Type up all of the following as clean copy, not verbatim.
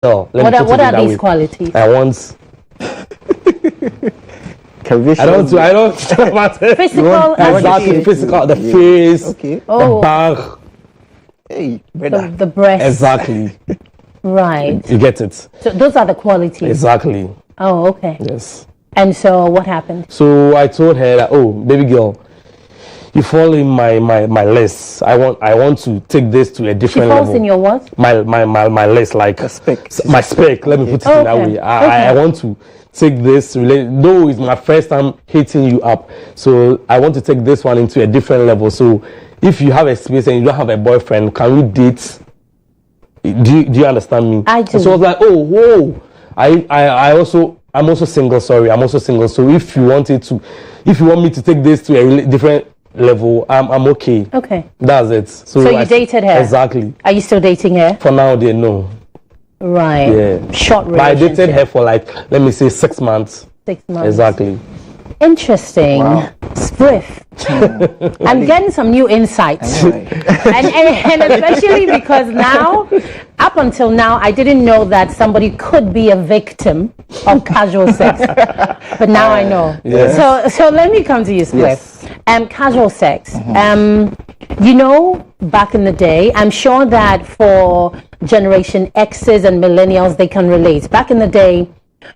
No, what are these qualities? I want. Curvaceous. I don't. Physical. Exactly. Physical. The face. Okay. The back. Hey, brother. The breast. Exactly. Right. You get it. So those are the qualities. Exactly. Oh, okay. Yes. And so what happened? So I told her that, oh, baby girl, you fall in my list. I want to take this to a different level. She falls in your what? My list, like a spec. My spec. Let me put it in that way. I want to take this. Though it's my first time hitting you up, so I want to take this one into a different level. So if you have experience and you don't have a boyfriend, can we date? Do you understand me? I do. So I was like, oh, whoa. I'm also single. Sorry, I'm also single. So if you want me to take this to a different level, I'm okay. Okay. That's it. So you dated her? Exactly. Are you still dating her? For now, they know. Right. Yeah. Short relationship. But I dated her for let me say 6 months. 6 months. Exactly. Interesting. Wow. Spliff. I'm getting some new insights. and especially because now, up until now, I didn't know that somebody could be a victim of casual sex. But now I know. Yes. So let me come to you, Spliff. Yes. Casual sex. Back in the day, I'm sure that for Generation X's and millennials, they can relate. Back in the day,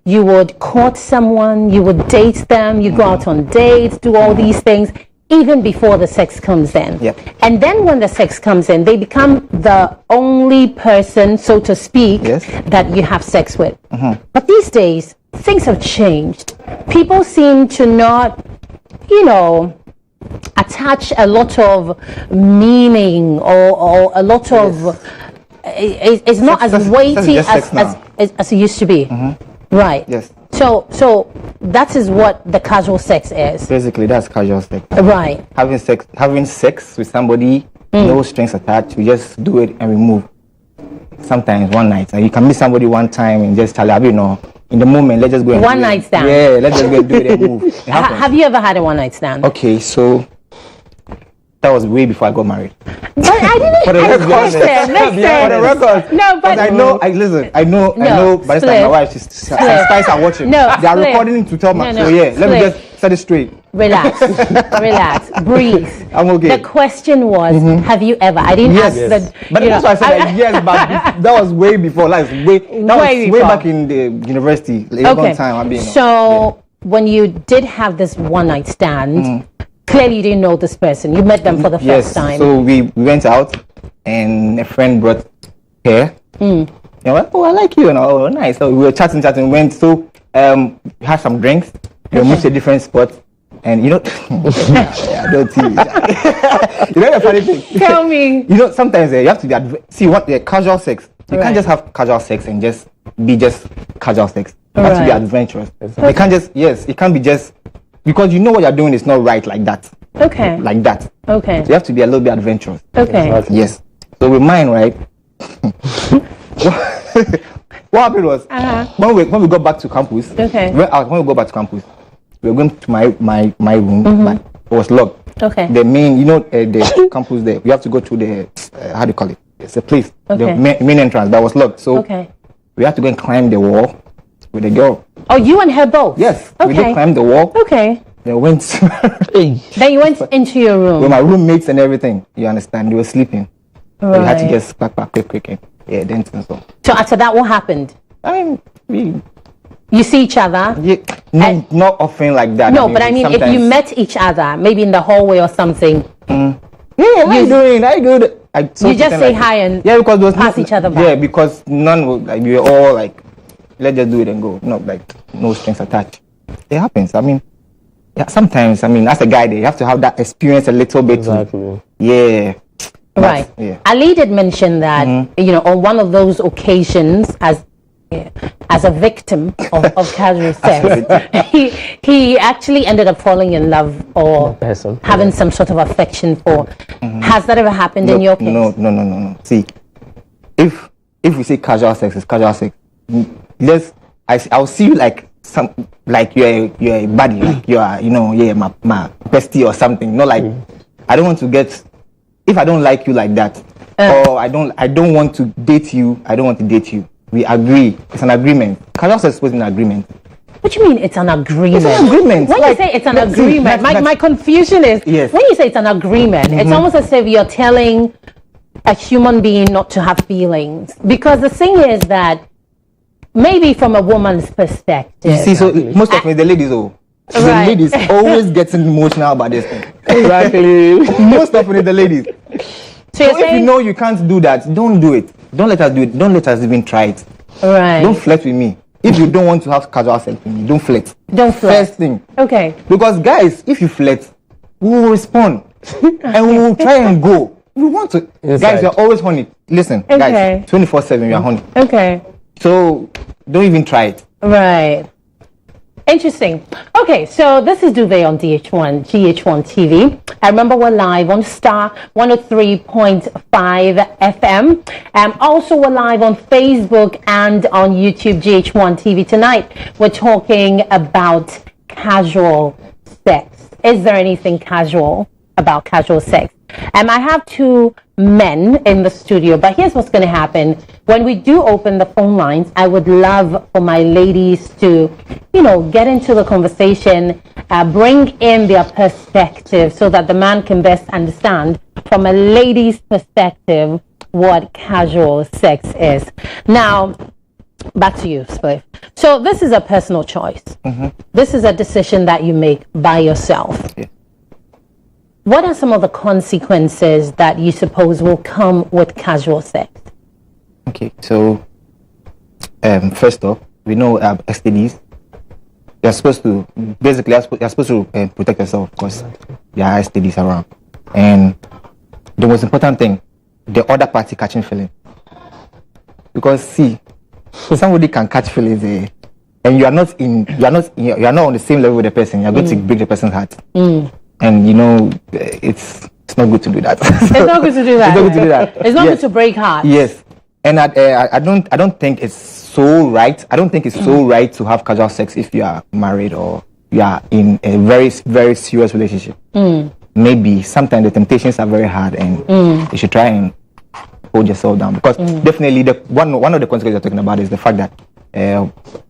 you would court someone, you would date them, you go out on dates, do all these things, even before the sex comes in. Yep. And then when the sex comes in, they become the only person, so to speak, that you have sex with. But these days, things have changed. People seem to not, attach a lot of meaning or a lot of... It's not as weighty as it used to be. Right. Yes. So that is what the casual sex is. Basically, that's casual sex. Right. Having sex with somebody, no strings attached. We just do it and we move. Sometimes one night, you can meet somebody one time and just tell them, in the moment, let's just go and one night stand. Yeah, let's just go and do it and move. Have you ever had a one night stand? Okay, so that was way before I got married. But I didn't. For the record, listen. For the record. No, but I know. By this time my wife, she's spies are watching. No, they are recording to tell me. So yeah, let me just set it straight. Relax, breathe. I'm okay. The question was, have you ever? I didn't ask that. But that's why I said yes, but that was way before. Way back in the university. Okay. So when you did have this one night stand. Clearly, you didn't know this person. You met them for the first time. So we went out, and a friend brought her. I I like you, and oh, nice. So we were chatting, went to had some drinks. We moved to a different spot, and don't tease. The funny thing. Tell me. Sometimes you have to see what the casual sex. You can't just have casual sex and just be casual sex. You have to be adventurous. You can't it can't be just. Because you know what you're doing is not right like that. Okay. Like that. Okay. So you have to be a little bit adventurous. Okay. Yes. So with mine, right? What happened was when we got back to campus. Okay. When we got back to campus, we were going to my room, but it was locked. Okay. The main, the campus there. We have to go to the how do you call it? It's a place. Okay. The main entrance that was locked. So we had to go and climb the wall with the girl. Oh, you and her both? Yes. Okay. We did climb the wall. Okay. Then went. Then you went into your room. With my roommates and everything. You understand? They were sleeping. Right. So we had to just pack quick. Yeah, then so. So after that, what happened? I mean, you see each other? Yeah, not often like that. No, but I mean, if you met each other, maybe in the hallway or something. Yeah, how you doing? I good. You just say hi and because there was pass each other back. Yeah, because none were we were all let's just do it and go. No strings attached. It happens. I mean, sometimes, as a guy, you have to have that experience a little bit. Exactly. Yeah. Right. Yeah. Ali did mention that, on one of those occasions, as a victim of casual sex, he actually ended up falling in love or having some sort of affection for. Has that ever happened in your case? No. See, if we say casual sex is casual sex, I'll see you like you're a buddy, like you are, my bestie or something. Not like I don't want to get if I don't like you like that, or I don't want to date you. I don't want to date you. we agree. It's an agreement. Casual sex is supposed to be an agreement. What do you mean it's an agreement? It's an agreement. When you say it's an agreement, my confusion is, when you say it's an agreement, it's almost as if you're telling a human being not to have feelings. Because the thing is that maybe from a woman's perspective. You see, so most often the ladies, the ladies always getting emotional about this thing. Exactly. Most often the ladies. So if you know you can't do that, don't do it. Don't let us do it. Don't let us even try it. Right. Don't flirt with me. If you don't want to have casual sex with me, don't flirt. Don't flirt. First thing. Okay. Because guys, if you flirt, we will respond. And we will try and go. We want to. Inside. Guys, you're always horny. Listen, guys, 24/7, you're horny. Okay. So don't even try it. Right. Interesting. Okay, so this is Duvet on GH1 TV. I remember we're live on Star 103.5 FM. Also, we're live on Facebook and on YouTube, GH1 TV. Tonight, we're talking about casual sex. Is there anything casual about casual sex? I have two men in the studio, but here's what's going to happen. When we do open the phone lines, I would love for my ladies to, get into the conversation, bring in their perspective so that the man can best understand from a lady's perspective what casual sex is. Now, back to you, Spliff. So this is a personal choice. This is a decision that you make by yourself. Yeah. What are some of the consequences that you suppose will come with casual sex? Okay, so first off, we know STDs. You're supposed to protect yourself because there are STDs around. And the most important thing, the other party catching feelings. Because see, somebody can catch feelings and you are not on the same level with the person. You're going to break the person's heart. And it's not good to do that. It's not good to do that. It's not good to do that. It's not good to break hearts. Yes, and I don't think it's so right. I don't think it's so right to have casual sex if you are married or you are in a very, very serious relationship. Maybe sometimes the temptations are very hard, and you should try and hold yourself down, because definitely one of the consequences you're talking about is the fact that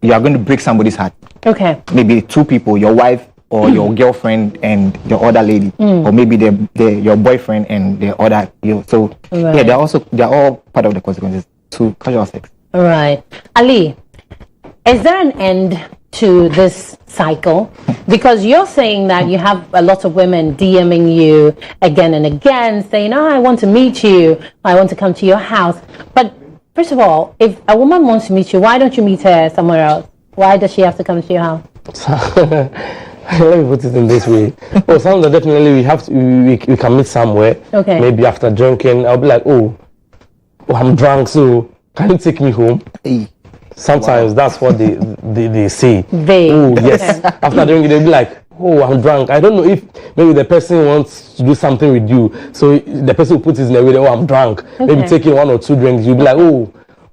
you are going to break somebody's heart. Okay. Maybe two people, your wife or your girlfriend and the other lady, or maybe your boyfriend and the other you. So yeah, they're all part of the consequences to casual sex. Right. Ali, is there an end to this cycle? Because you're saying that you have a lot of women DMing you again and again, saying, I want to meet you, I want to come to your house. But first of all, if a woman wants to meet you, why don't you meet her somewhere else? Why does she have to come to your house? Let me put it in this way. Sometimes definitely we can meet somewhere. Okay. Maybe after drinking, I'll be like, I'm drunk, so can you take me home? Sometimes that's what they say. Yes. After drinking, they'll be like, I'm drunk. I don't know if maybe the person wants to do something with you, so the person who puts it in a way that, I'm drunk. Okay. Maybe taking 1 or 2 drinks, you'll be like,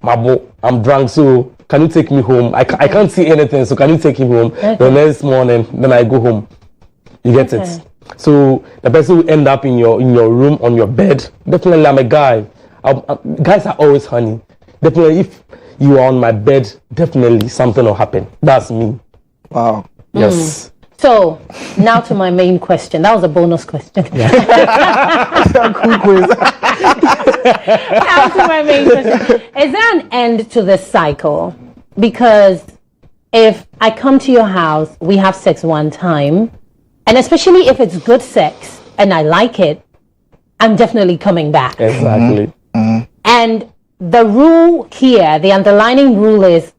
Mabo, I'm drunk, so can you take me home? I can't see anything, so can you take me home? Okay. The next morning, then I go home. You get it? So the person will end up in your room, on your bed. Definitely, I'm a guy. Guys are always honey. Definitely, if you are on my bed, definitely something will happen. That's me. Wow. Yes. So, now to my main question. That was a bonus question. Yeah. Cool quiz. Now to my main question. Is there an end to this cycle? Because if I come to your house, we have sex one time, and especially if it's good sex and I like it, I'm definitely coming back. Exactly. And the rule here, the underlying rule is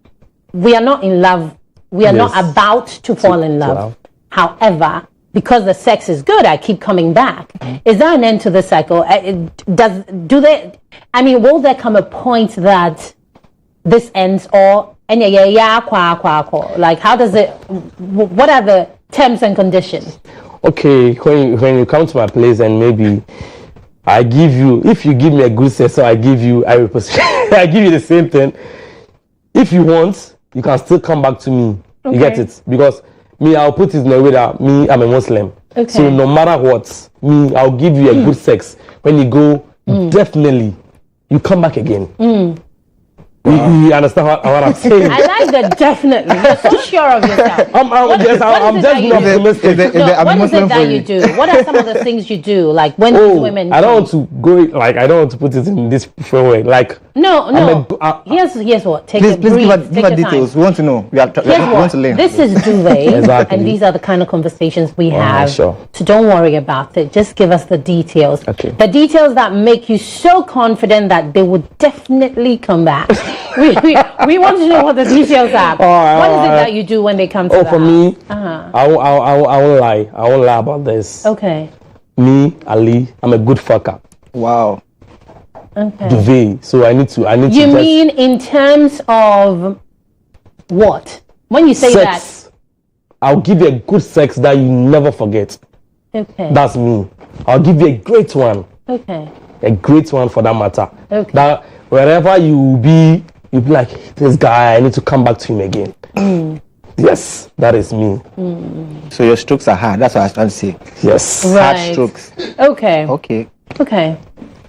we are not in love. We are not about to fall in love. However, because the sex is good, I keep coming back. Is there an end to the cycle? Will there come a point that this ends, or like how does it? What are the terms and conditions? Okay, when you come to my place and maybe I give you, if you give me a good sex, so I give you the same thing. If you want, you can still come back to me. Okay. You get it? Because me, I'll put it in a way that I'm a Muslim. Okay. So no matter what, I'll give you a good sex. When you go, definitely, you come back again. You understand what I'm saying? I like that. Definitely, you're so sure of yourself. I'm just being optimistic. What is it that you do? What are some of the things you do? Like when these women? I don't want to go. Like I don't want to put it in this way. Like no. Here's what. Please give us details. We want to know. We want to learn. This is Duvet, exactly. and these are the kind of conversations we have. Sure. So don't worry about it. Just give us the details. Okay. The details that make you so confident that they would definitely come back. we want to know what the details are. What is it that you do when they come to the for house? Me, I won't lie. I won't lie about this. Okay. Me, Ali, I'm a good fucker. Wow. Okay. Duvet. So I need to. You mean in terms of what? When you say sex, that, I'll give you a good sex that you never forget. Okay. That's me. I'll give you a great one. Okay. A great one for that matter. Okay. That wherever you be, you'll be like, this guy, I need to come back to him again. Yes, that is me. So your strokes are hard. That's what I was trying to say. Yes. Right. Hard strokes. Okay.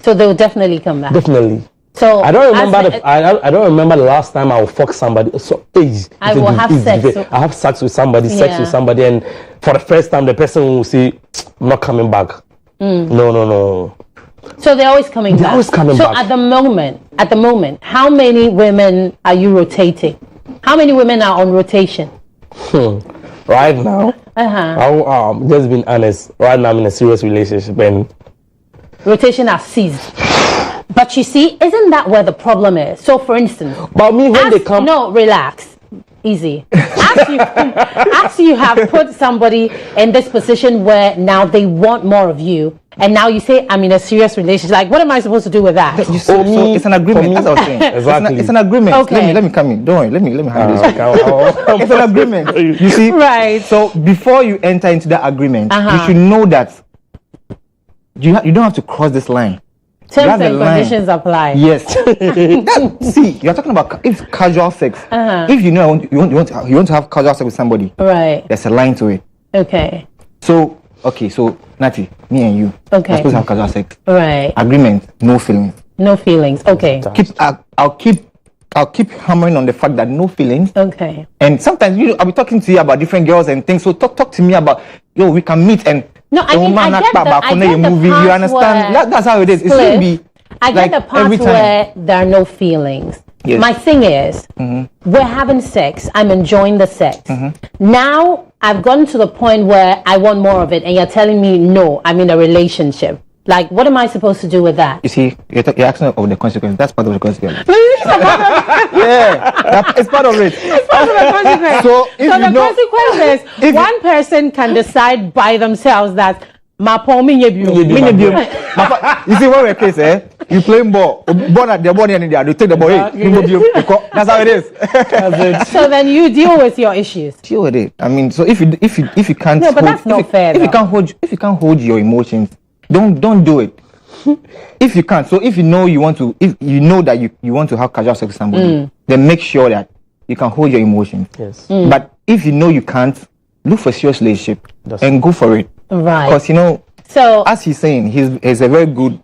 So they will definitely come back. Definitely. So I don't remember I don't remember the last time I will fuck somebody. So I will have sex. I have sex with somebody, and for the first time the person will say, I'm not coming back. No. So they're always coming back. They're always coming back. So at the moment, how many women are you rotating? How many women are on rotation? Right now, I'm just being honest. Right now I'm in a serious relationship and rotation has ceased. But you see, isn't that where the problem is? So for instance, but me when they come, no, relax, easy. As you have put somebody in this position where now they want more of you, and now you say, I'm in a serious relationship. Like, what am I supposed to do with that? So it's an agreement. That's what I'm saying. Exactly. It's an agreement. Okay. Let me come in. Don't worry. Let me handle this. It's an agreement. You see? Right. So before you enter into that agreement, you should know that you don't have to cross this line. Terms and conditions apply. Yes. See, you're talking about it's casual sex. If you know you want to have casual sex with somebody, right? There's a line to it. Okay. So Nati, me and you, okay, we're supposed to have casual sex. Right. Agreement, no feelings. No feelings. Okay. I'll keep hammering on the fact that no feelings. Okay. And sometimes I'll be talking to you about different girls and things. So talk to me about we can meet and. No, I mean, I get the movie. You understand? That's how it is. It shouldn't be. I get the part where there are no feelings. Yes. My thing is, we're having sex. I'm enjoying the sex. Now I've gotten to the point where I want more of it, and you're telling me no. I'm in a relationship. Like, what am I supposed to do with that? You see, you're asking of the consequence. That's part of the consequence. It's part of it. It's part of the consequence. So the consequence is one person can decide by themselves that you see what we're case, you playing ball, they're born in India, you take the ball, that's how it is. So then you deal with your issues. Deal with it. I mean, so if you can't, no, but that's not fair. If you can't hold your emotions, don't do it. If you can't, so if you know that you want to have casual sex with somebody, then make sure that you can hold your emotions. Yes. But if you know you can't, look for a serious relationship and go for it. Right. Because so as he's saying, he's a very good.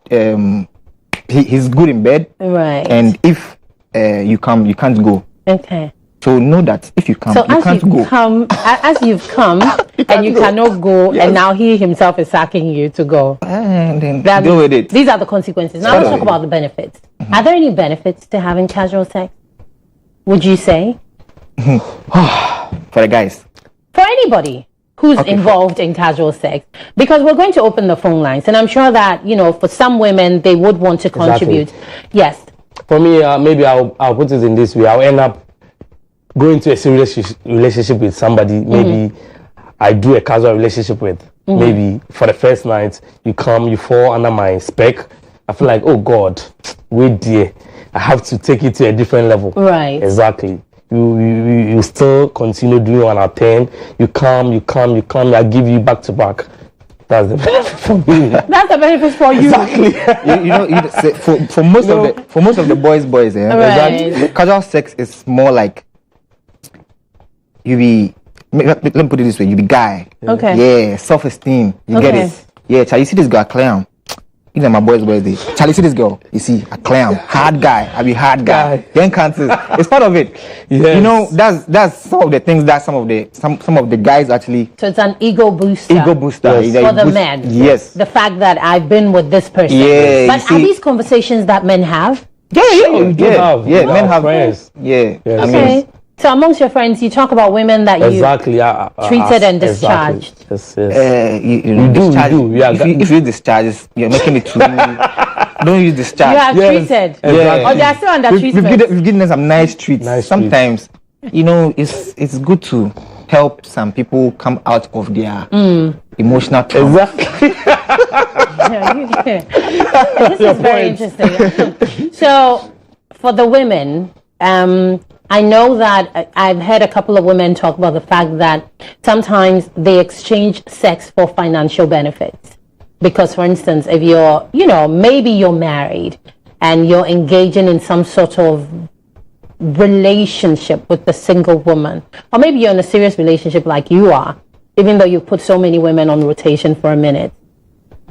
He's good in bed. Right. And if you can't go. Okay. So know that if you come, so you can't go. As you've come and you cannot go, yes. And now he himself is asking you to go. And then deal with it. These are the consequences. Now let's talk about the benefits. Are there any benefits to having casual sex? Would you say? For the guys. For anybody who's involved in casual sex, because we're going to open the phone lines, and I'm sure that for some women they would want to contribute. Exactly. Yes. For me, maybe I'll put it in this way. I'll end up going to a serious relationship with somebody. Maybe I do a casual relationship with. Maybe for the first night you come, you fall under my spec. I feel like, oh God, wait dear, I have to take it to a different level. Right. Exactly. You still continue doing 1 out of 10. You come, I give you back to back. That's the benefit for me. That's the benefit for you. Exactly. For most of the boys, right. Exactly. Casual sex is more like let me put it this way, you be guy. Okay. Yeah, self-esteem. You get it. Yeah, you see this guy clown. You know, my boy's birthday. Charlie, see this girl. You see, a clam, hard guy. I be hard guy. Then cancers. It's part of it. Yes. You know, that's some of the things that some of the guys actually. So it's an ego booster. Ego booster. Yes. For the men. Yes. The fact that I've been with this person. Yeah. But are these conversations that men have? Yeah. Men have friends. Yeah. Yes. I mean, Okay. So amongst your friends, you talk about women that you treated and discharged. Exactly. Yes. You do. Yeah. If you discharge, you're making it too. Don't use discharge. You are treated. Exactly. Or they are still under treatment. We've given them some nice treats. Sometimes, you know, it's good to help some people come out of their emotional trauma. Exactly. This is very interesting. So, for the women, I know that I've heard a couple of women talk about the fact that sometimes they exchange sex for financial benefits. Because, for instance, if you're, maybe you're married and you're engaging in some sort of relationship with the single woman, or maybe you're in a serious relationship like you are, even though you put so many women on rotation for a minute.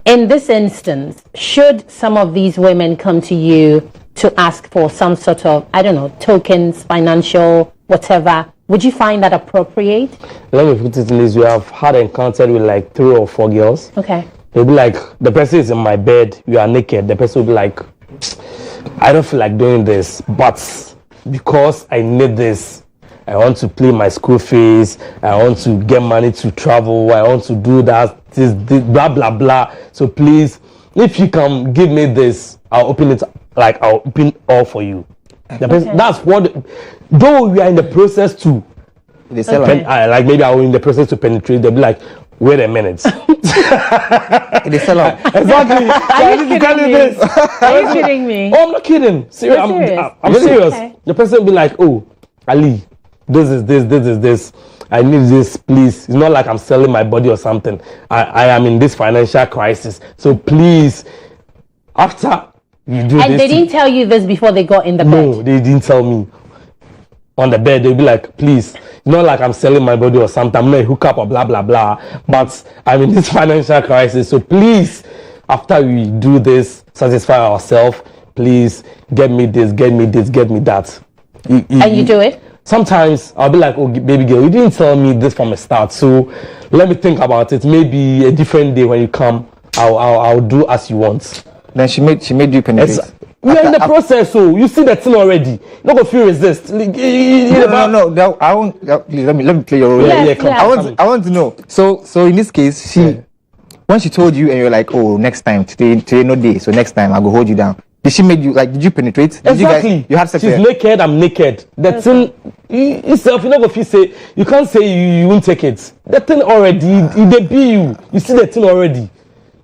In this instance, should some of these women come to you to ask for some sort of, tokens, financial, whatever, would you find that appropriate? Let me put it in this way. I've had encountered with like 3 or 4 girls. Okay. They'll be like, the person is in my bed, you are naked. The person will be like, I don't feel like doing this, but because I need this, I want to pay my school fees, I want to get money to travel, I want to do that, this blah, blah, blah. So please, if you can give me this, I'll open it, I'll open all for you. That's what, though we are in the process to, maybe I will in the process to penetrate, they'll be like, wait a minute. They sell out. Exactly. Are you kidding me? Oh, I'm not kidding. Serious. I'm serious. Okay. The person will be like, oh, Ali, this is this. I need this, please. It's not like I'm selling my body or something. I am in this financial crisis. So please, after you do this. And they didn't tell you this before they got in the bed? No, they didn't tell me. On the bed, they'll be like, please, not like I'm selling my body or something, I'm not a hookup or blah, blah, blah, but I'm in this financial crisis, so please, after we do this, satisfy ourselves, please, get me this, get me that. And you do it? Sometimes I'll be like, oh, baby girl, you didn't tell me this from the start, so let me think about it. Maybe a different day when you come, I'll do as you want. Then she made you penetrate. We are in the process, so you see that thing already. Not gonna feel resist. No. I won't. Please, let me play your role. I want to know. So in this case, when she told you and you're like, oh, next time today no day, so next time I go hold you down. Did she make you did you penetrate? Exactly. You had sex. She's naked. I'm naked. The thing itself, you know, if you say you can't say you won't take it. The thing already, it be you. You see the thing already.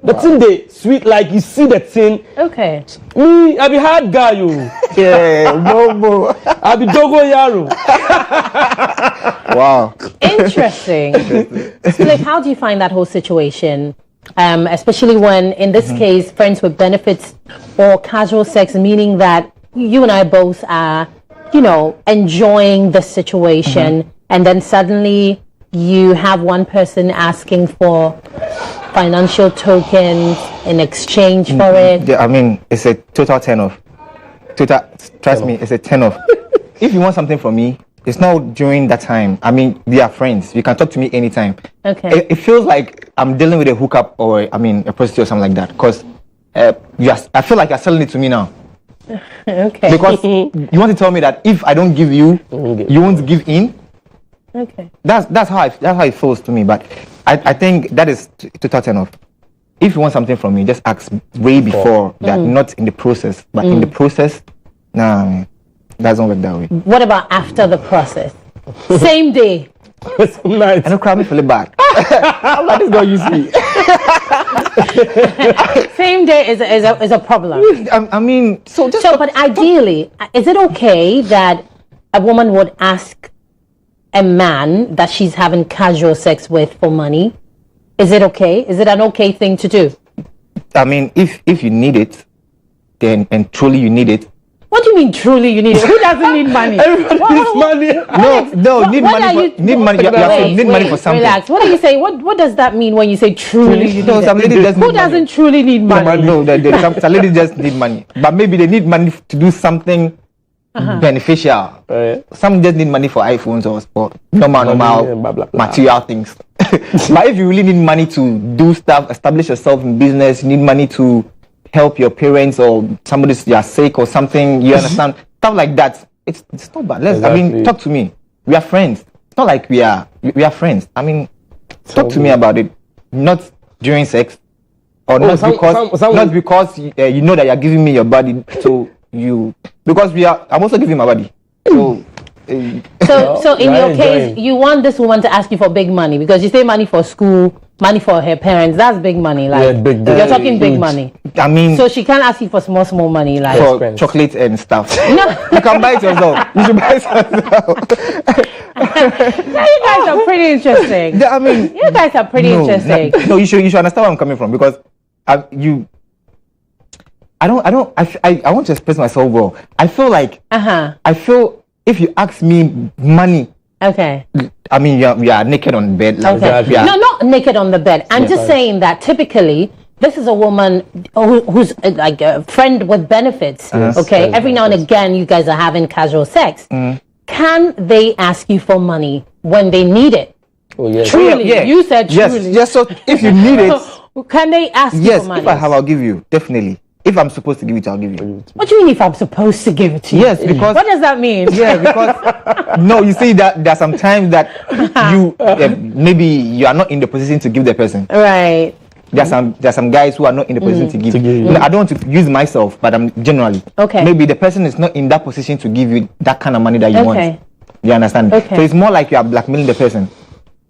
The thing they sweet, like you see the thing. Okay. Me, I be hard guy, you. Yeah, no. I be dogo yaro. Wow. Interesting. So, like, how do you find that whole situation? Especially when, in this case, friends with benefits or casual sex, meaning that you and I both are, enjoying the situation, and then suddenly you have one person asking for financial tokens in exchange for it. Yeah, I mean, it's a total turn-off. Trust me, it's a turn-off. If you want something from me, it's not during that time. I mean, we are friends. You can talk to me anytime. Okay. It feels like I'm dealing with a hookup or, a prostitute or something like that. Because I feel like you're selling it to me now. Okay. Because you want to tell me that if I don't give you, you won't give in. Okay. That's how it feels to me. But I think that is total turn off. If you want something from me, just ask way before that, not in the process. But in the process, nah, man, doesn't work that way. What about after the process? Same day. Nice. I don't cry me feeling bad. I'm like, this girl use me. Same day is a problem. I mean, but ideally, is it okay that a woman would ask a man that she's having casual sex with for money? Is it okay? Is it an okay thing to do? I mean, if you need it, then and truly you need it, What do you mean truly you need it? Who doesn't need money? Everybody needs money. No, need money. You have to need money for something. Relax. What are you saying? What does that mean when you say truly you need it? Some lady just Who doesn't truly need money? No, some lady just need money. But maybe they need money to do something beneficial. Some just need money for iPhones or normal blah, blah, blah. material things. But if you really need money to do stuff, establish yourself in business, you need money to help your parents or somebody's sick or something, you understand? Stuff like that. It's not bad. Talk to me. We are friends. It's not like we are friends. Talk to me about it. Not during sex. Or not because you know that you're giving me your body, because I'm also giving my body. So in your case, you want this woman to ask you for big money because you say money for school, money for her parents. That's big money. You're talking big money. So she can't ask you for small money, like for chocolate and stuff. No, you can buy it yourself. You should buy it yourself. You guys are pretty interesting. You guys are pretty interesting. No, you should understand where I'm coming from because I want to express myself well. I feel like if you ask me money, okay. We are naked on the bed. Okay. No, not naked on the bed. I'm just saying that typically this is a woman who's like a friend with benefits. Okay. Every now and again, you guys are having casual sex. Can they ask you for money when they need it? Oh yes. Truly, you said truly. Yes. So if you need it, can they ask you for money? Yes. If I have, I'll give you. Definitely. If I'm supposed to give it, I'll give you. What do you mean if I'm supposed to give it to you? Yes, because... What does that mean? Yeah, because... No, you see, that there are some times that you... maybe you are not in the position to give the person. Right. There are some guys who are not in the position to give. I don't want to use myself, but I'm generally. Okay. Maybe the person is not in that position to give you that kind of money that you want. You understand? Okay. So it's more like you are blackmailing the person.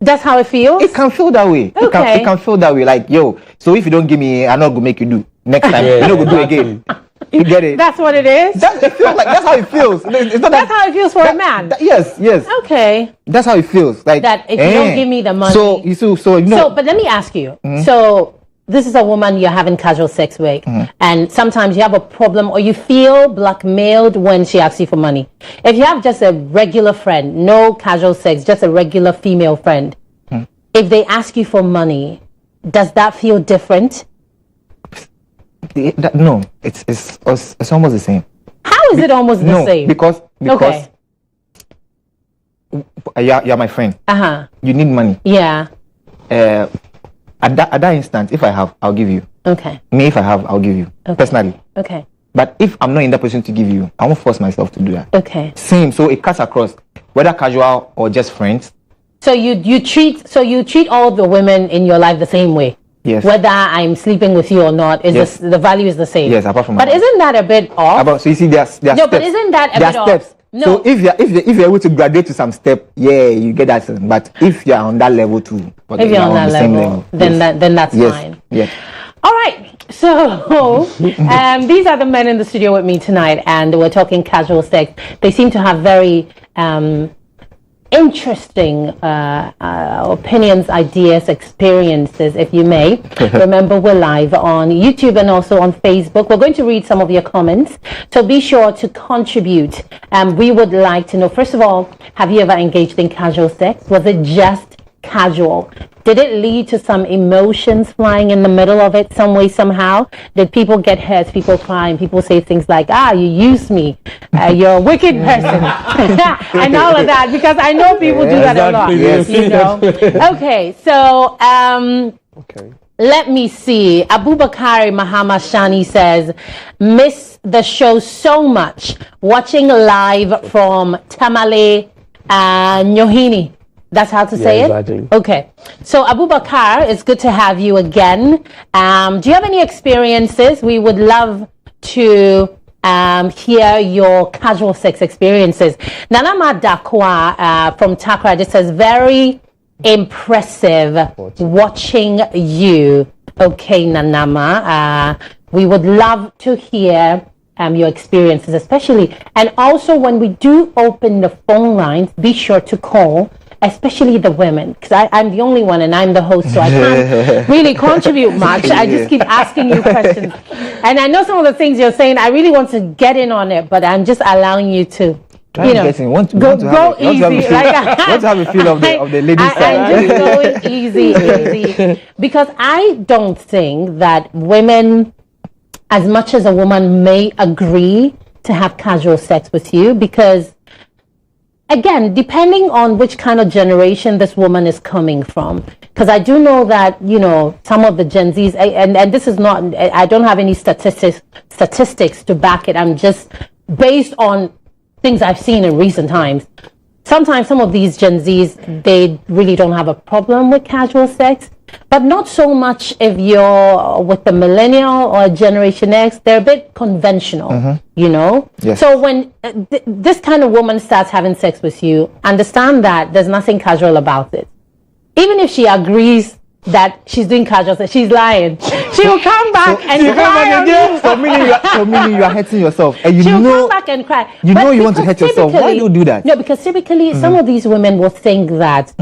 That's how it feels? It can feel that way. Okay. It can feel that way. Like, yo, so if you don't give me, I'm not going to make you do. Next time, you're not going to do again. You get it? That's what it is? That's how it feels. It's not that's how it feels for a man? Yes. Okay. That's how it feels. Like that if you don't give me the money. But let me ask you. So this is a woman you're having casual sex with, and sometimes you have a problem or you feel blackmailed when she asks you for money. If you have just a regular friend, no casual sex, just a regular female friend, if they ask you for money, does that feel different? No, it's almost the same. How is it almost the same? Because you're my friend. You need money. Yeah. At that instant, if I have, I'll give you. Okay. Me, if I have, I'll give you. Personally. Okay. But if I'm not in that position to give you, I won't force myself to do that. Okay. Same. So it cuts across, whether casual or just friends. So you treat all the women in your life the same way. Yes. Whether I'm sleeping with you or not, the value is the same. Yes, apart from. But isn't that a bit off? So you see, there's no, steps. but isn't that a bit steps. off? No. So if you're able to graduate to some step, you get that. But if you're on that level too, if you're on that level, then that's fine. Yes. All right. So these are the men in the studio with me tonight, and we're talking casual sex. They seem to have very interesting opinions, ideas, experiences, if you may. Remember, we're live on YouTube and also on Facebook. We're going to read some of your comments, so be sure to contribute. We would like to know, first of all, have you ever engaged in casual sex? Was it just casual? Did it lead to some emotions flying in the middle of it, some way, somehow? Did people get hurt, people cry, and people say things like, you used me, you're a wicked person, and all of that, because I know people do that a lot, you know? Okay, so, let me see. Abubakar Mahama Shani says, miss the show so much, watching live from Tamale, Nyohini. That's how to say exactly. it? Okay. So, Abubakar, it's good to have you again. Do you have any experiences? We would love to hear your casual sex experiences. Nanama Dakwa from Takra just says, very impressive watching you. Okay, Nanama. We would love to hear your experiences, especially. And also, when we do open the phone lines, be sure to call especially the women, because I'm the only one and I'm the host, so I can't really contribute much. I just keep asking you questions. And I know some of the things you're saying, I really want to get in on it, but I'm just allowing you to, go easy. Want to have a feel of the ladies' side. I'm just going easy. Because I don't think that women, as much as a woman may agree to have casual sex with you, because again, depending on which kind of generation this woman is coming from, because I do know that, some of the Gen Zs, and this is not, I don't have any statistics to back it. I'm just based on things I've seen in recent times. Sometimes some of these Gen Zs, they really don't have a problem with casual sex, but not so much if you're with the millennial or Generation X. They're a bit conventional, Yes. So when this kind of woman starts having sex with you, understand that there's nothing casual about it. Even if she agrees that she's doing casual sex, she's lying. She will come back and cry on you. For me, you are hurting yourself. And She'll come back and cry. You know you want to hurt yourself. Why do you do that? No, because typically some of these women will think that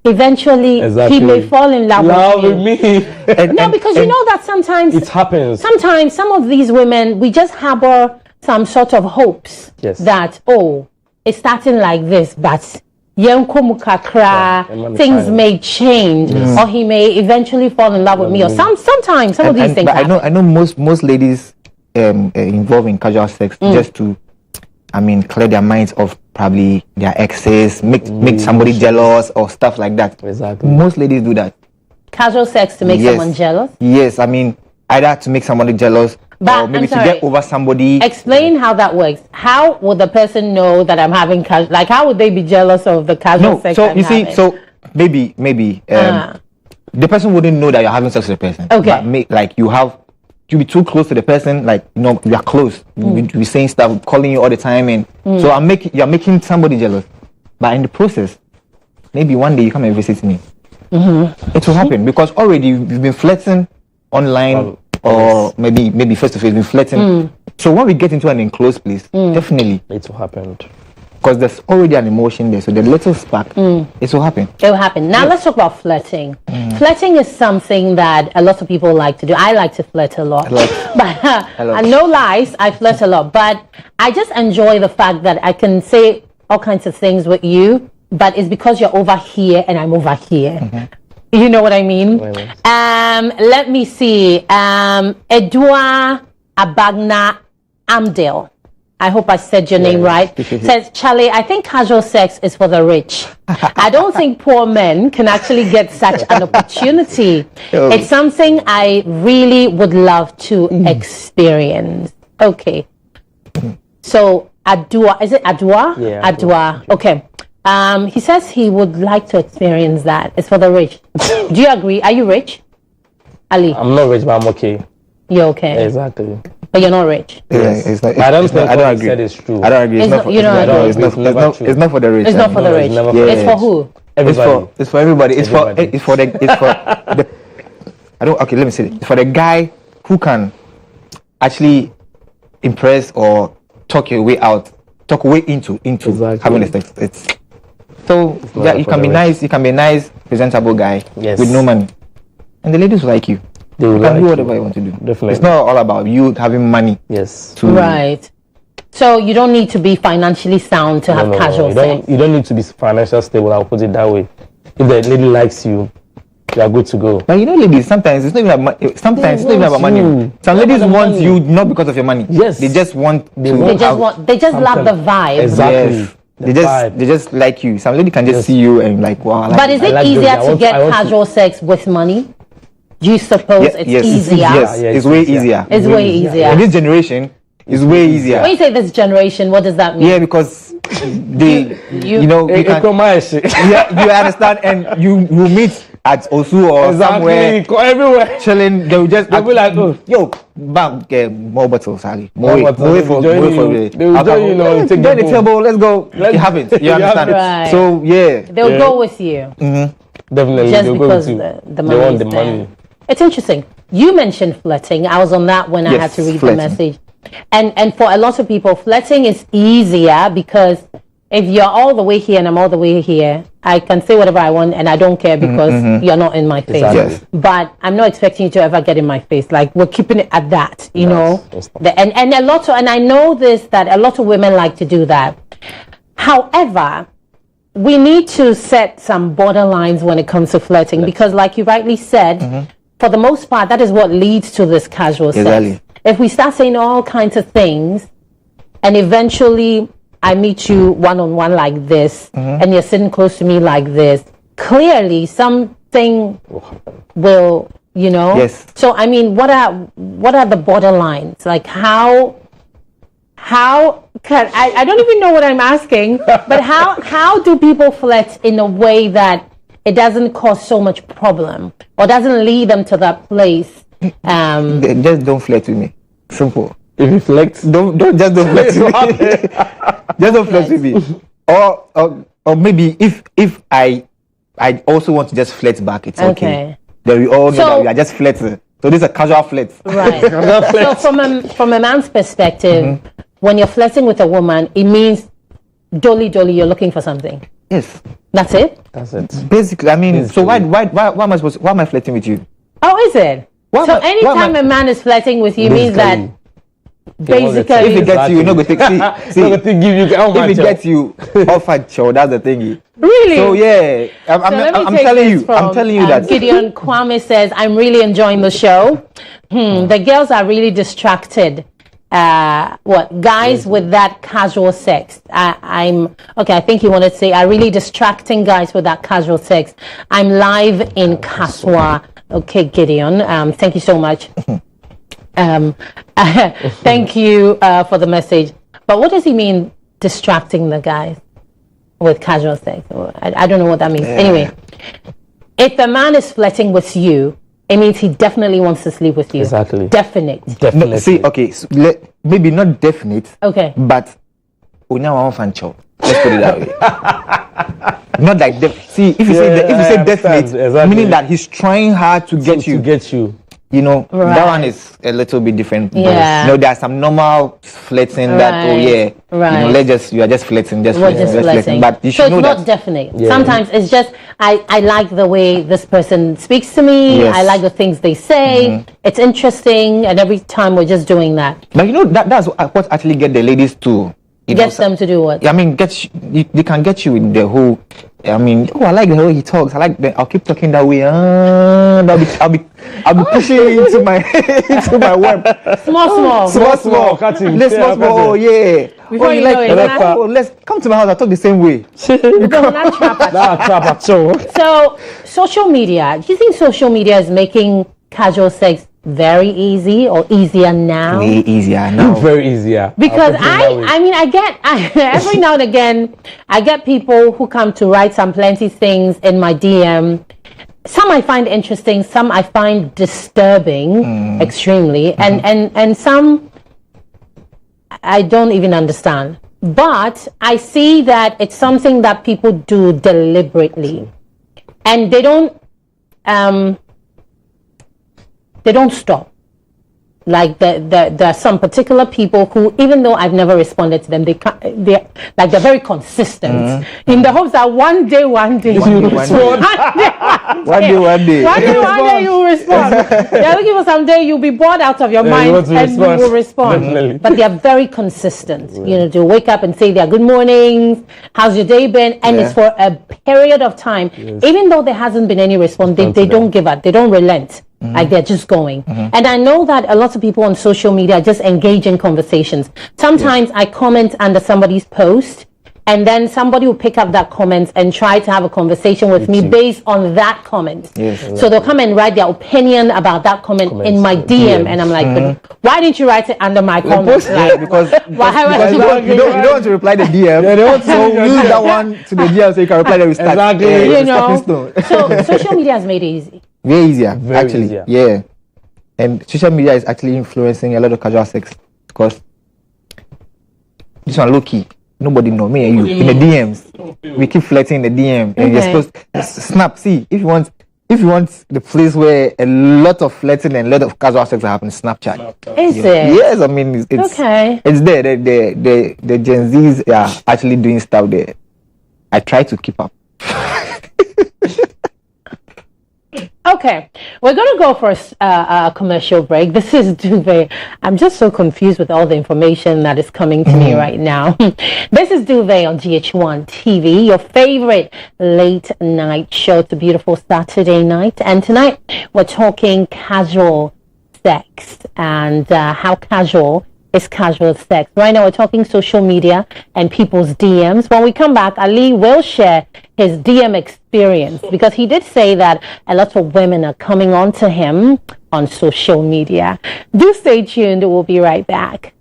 eventually he may fall in love with me. Because you know that sometimes it happens. Sometimes some of these women, we just harbor some sort of hopes that it's starting like this, but things may change, or he may eventually fall in love with me, or sometimes some of these things happen. I know most ladies involved in casual sex just to, clear their minds of probably their exes, make somebody jealous or stuff like that. Exactly. Most ladies do that. Casual sex to make someone jealous? Yes, either to make somebody jealous, or maybe to get over somebody. Explain how that works. How would the person know that I'm having casual? Like, how would they be jealous of the casual sex? So maybe the person wouldn't know that you're having sex with the person. Okay. But you be too close to the person. Like, you are close. You be saying stuff, calling you all the time, and so you're making somebody jealous. But in the process, maybe one day you come and visit me. It will happen because already you've been flirting online. Or maybe face to face, been flirting. So when we get into an enclosed place, definitely it will happen. Because there's already an emotion there, so the little spark, it will happen. It will happen. Now let's talk about flirting. Flirting is something that a lot of people like to do. I like to flirt a lot. But no lies, I flirt a lot. But I just enjoy the fact that I can say all kinds of things with you, but it's because you're over here and I'm over here. You know what I mean? Let me see. Edua Abagna Amdale. I hope I said your name right. Says, Charlie, I think casual sex is for the rich. I don't think poor men can actually get such an opportunity. It's something I really would love to experience. Okay. So, Adua, is it Adua? Yeah. Adua. Okay. He says he would like to experience that. It's for the rich. Do you agree? Are you rich, Ali? I'm not rich, but I'm okay. You're okay. Exactly. But you're not rich. Yes. It's not, I don't think I don't what agree. you said is true. I don't agree. It's not for the rich. It's not for the rich. It's for who? Everybody. It's for everybody. It's for the. I don't. Okay, let me say it. It's for the guy who can actually impress or talk your way into having a sex. It's so yeah. You can be nice. You can be a nice, presentable guy with no money, and the ladies will like you. They will can do whatever you want to do. Definitely. It's not all about you having money. Yes. Right. So you don't need to be financially sound to have casual sex. You don't need to be financially stable. I'll put it that way. If the lady likes you, you are good to go. But you know, ladies, sometimes it's not even about money. Sometimes it's not even about money. Some ladies want you not because of your money. Yes. They just want. They just love the vibe. Exactly. Yes. They just like you. Some lady can just see you and like, wow. But is it easier to get casual sex with money? Do you suppose it's easier? Yes, it's way easier. It's way easier. In this generation, it's way easier. When you say this generation, what does that mean? Yeah, because you understand, and you meet at Osu or somewhere everywhere chilling. They will just be like, yo, bam, get more bottles, Ali. More bottles. They will join you, take the table. Let's go. It happens. You understand? Right. So yeah, they'll go with you. Definitely, just because the money. They want the money. It's interesting. You mentioned flirting. I was on that when I had to read the message. And for a lot of people, flirting is easier because if you're all the way here and I'm all the way here, I can say whatever I want and I don't care because you're not in my face. Exactly. Yes. But I'm not expecting you to ever get in my face. Like, we're keeping it at that, you know. And a lot of, and I know this, that a lot of women like to do that. However, we need to set some borderlines when it comes to flirting, because like you rightly said, for the most part, that is what leads to this casual sex. If we start saying all kinds of things, and eventually I meet you one-on-one like this, and you're sitting close to me like this, clearly something will, you know. Yes. So I mean, what are the borderlines? Like how can I don't even know what I'm asking, but how do people flirt in a way that it doesn't cause so much problem or doesn't lead them to that place? Just don't flirt with me. Simple. If you flex, Don't flirt with me. Just don't flirt with me. Or maybe if I also want to just flirt back, it's okay. Then we all know that we are just flirting. So this is a casual flirt. Right. So from a man's perspective, when you're flirting with a woman, it means dolly you're looking for something. Yes. That's it? that's it. Basically, I mean, so why am I flirting with you? Oh, is it? So anytime a man is flirting with you means that basically, if it gets you, you're not going to see. If If it gets you offered, sure, that's the thing. really? So yeah, I'm telling you that. Gideon Kwame says, I'm really enjoying the show. The girls are really distracted. Guys with that casual sex. I'm okay. I think you wanted to say, are really distracting guys with that casual sex. I'm live in Kaswa. Okay, Gideon. Thank you so much. Thank you for the message. But what does he mean, distracting the guys with casual sex? I don't know what that means. Anyway, if a man is flirting with you, it means he definitely wants to sleep with you. Exactly. Definitely. No, see, okay, so maybe not definite. Okay. But we now want fan show. Let's put it that way. Not like see, if you say definite, meaning that he's trying hard to get you. You know, that one is a little bit different. Yeah. You know, there's some normal flirting that, you know, you are just flirting, just flirting. But you should know that. So it's not definite. Yeah. Sometimes it's just, I like the way this person speaks to me. Yes. I like the things they say. It's interesting. And every time we're just doing that. But you know, that's what actually get the ladies to. Gets them to do what? I mean, they can get you with the whole. I mean, I like the way he talks. I like I'll keep talking that way. I'll be pushing into my web. Small. Cutting. Let's small. Oh yeah. Before you know it, let's come to my house. I talk the same way. So, social media. Do you think social media is making casual sex very easy or easier now? Way easier now. Very easier. Because I mean, I get every now and again, I get people who come to write some plenty things in my DM. Some I find interesting, some I find disturbing extremely, and some I don't even understand. But I see that it's something that people do deliberately, and they don't stop. Like there are some particular people who, even though I've never responded to them, they're very consistent in the hopes that one day you respond. One day you will respond. They're looking for someday you'll be bored out of your mind and you will respond. Definitely. But they are very consistent. You know, to wake up and say their good mornings, how's your day been, and it's for a period of time. Even though there hasn't been any response, they don't give up. They don't relent. Like they're just going. And I know that a lot of people on social media just engage in conversations. Sometimes I comment under somebody's post, and then somebody will pick up that comment and try to have a conversation with me based on that comment. So they'll come and write their opinion about that comment in my DM, and I'm like, why didn't you write it under my comment? Like, because you don't want to reply the DM. So use that one to the DM so you can reply the start. Exactly. You know, so social media has made it easy. Way easier, Very actually. easier. Yeah. And social media is actually influencing a lot of casual sex, because this one low key. Nobody know me and you in the DMs. We keep flirting in the DM, and you're supposed to snap. See, if you want if you want the place where a lot of flirting and a lot of casual sex happen, Snapchat. Is it? Yes, I mean it's okay. It's there. The Gen Zs are actually doing stuff there. I try to keep up. Okay, we're going to go for a commercial break. This is Duvet. I'm just so confused with all the information that is coming to me right now. This is Duvet on GH1 TV, your favorite late night show. It's a beautiful Saturday night. And tonight we're talking casual sex and how casual is casual sex. Right now we're talking social media and people's DMs. When we come back, Ali will share his DM experience because he did say that a lot of women are coming on to him on social media. Do stay tuned. We'll be right back.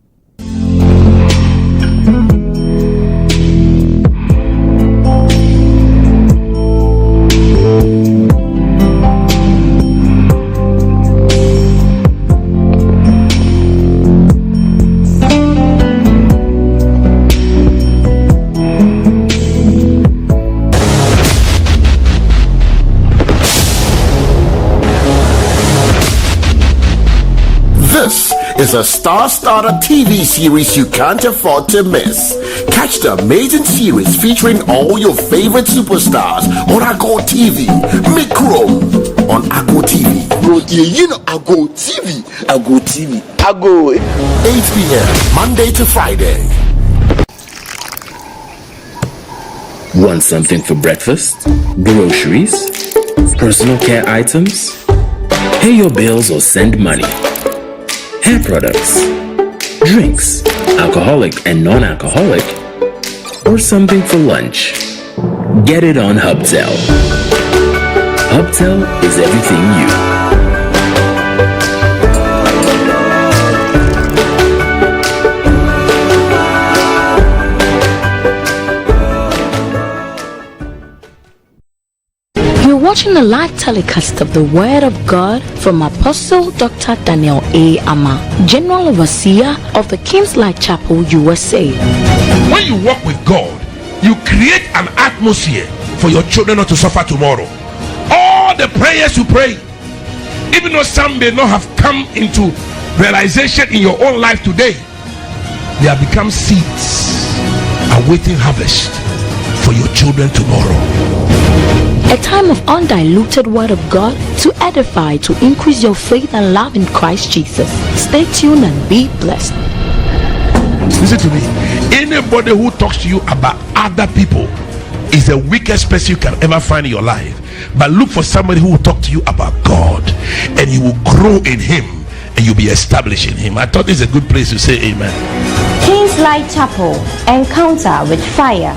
This is a star-starter TV series you can't afford to miss. Catch the amazing series featuring all your favorite superstars on Ago TV. Make room on Ago TV. Bro, you know Ago TV. Ago TV. Ago. 8 p.m. Monday to Friday. Want something for breakfast? Groceries? Personal care items? Pay your bills or send money? Hair products? Drinks? Alcoholic and non-alcoholic? Or something for lunch? Get it on Hubtel. Hubtel is everything you. Watching a live telecast of the Word of God from Apostle Dr. Daniel A. Ama, General Overseer of the King's Light Chapel, USA. When you walk with God, you create an atmosphere for your children not to suffer tomorrow. All the prayers you pray, even though some may not have come into realization in your own life today, they have become seeds awaiting harvest for your children tomorrow. A time of undiluted Word of God to edify, to increase your faith and love in Christ Jesus. Stay tuned and be blessed. Listen to me. Anybody who talks to you about other people is the weakest person you can ever find in your life. But look for somebody who will talk to you about God, and you will grow in Him, and you'll be established in Him. I thought this is a good place to say amen. King's Light Chapel, encounter with fire.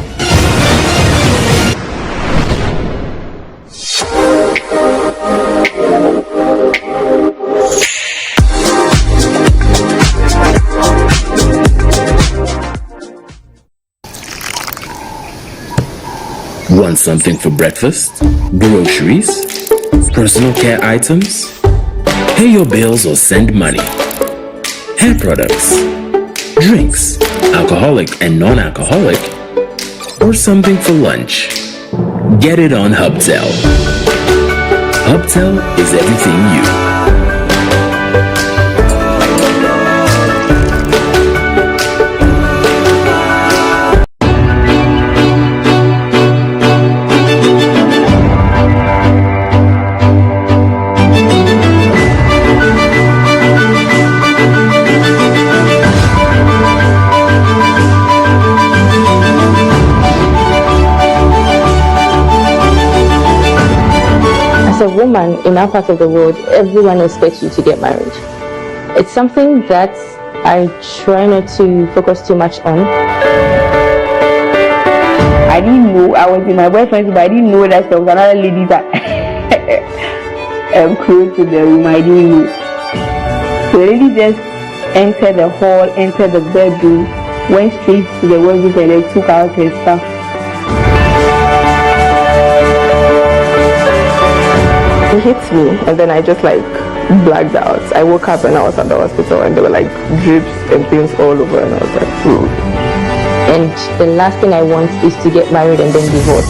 Want something for breakfast? Groceries? Personal care items? Pay your bills or send money? Hair products? Drinks? Alcoholic and non-alcoholic? Or something for lunch? Get it on Hubtel. Hubtel is everything you. As a woman in our part of the world, everyone expects you to get married. It's something that I try not to focus too much on. I didn't know, I was in my boyfriend's, but I didn't know that there was another lady that close to the room. I didn't know. So the lady just entered the hall, entered the bedroom, went straight to the wardrobe and then took out her stuff. He hit me and then I just like blacked out. I woke up and I was at the hospital and there were like drips and things all over and I was like, And the last thing I want is to get married and then divorce.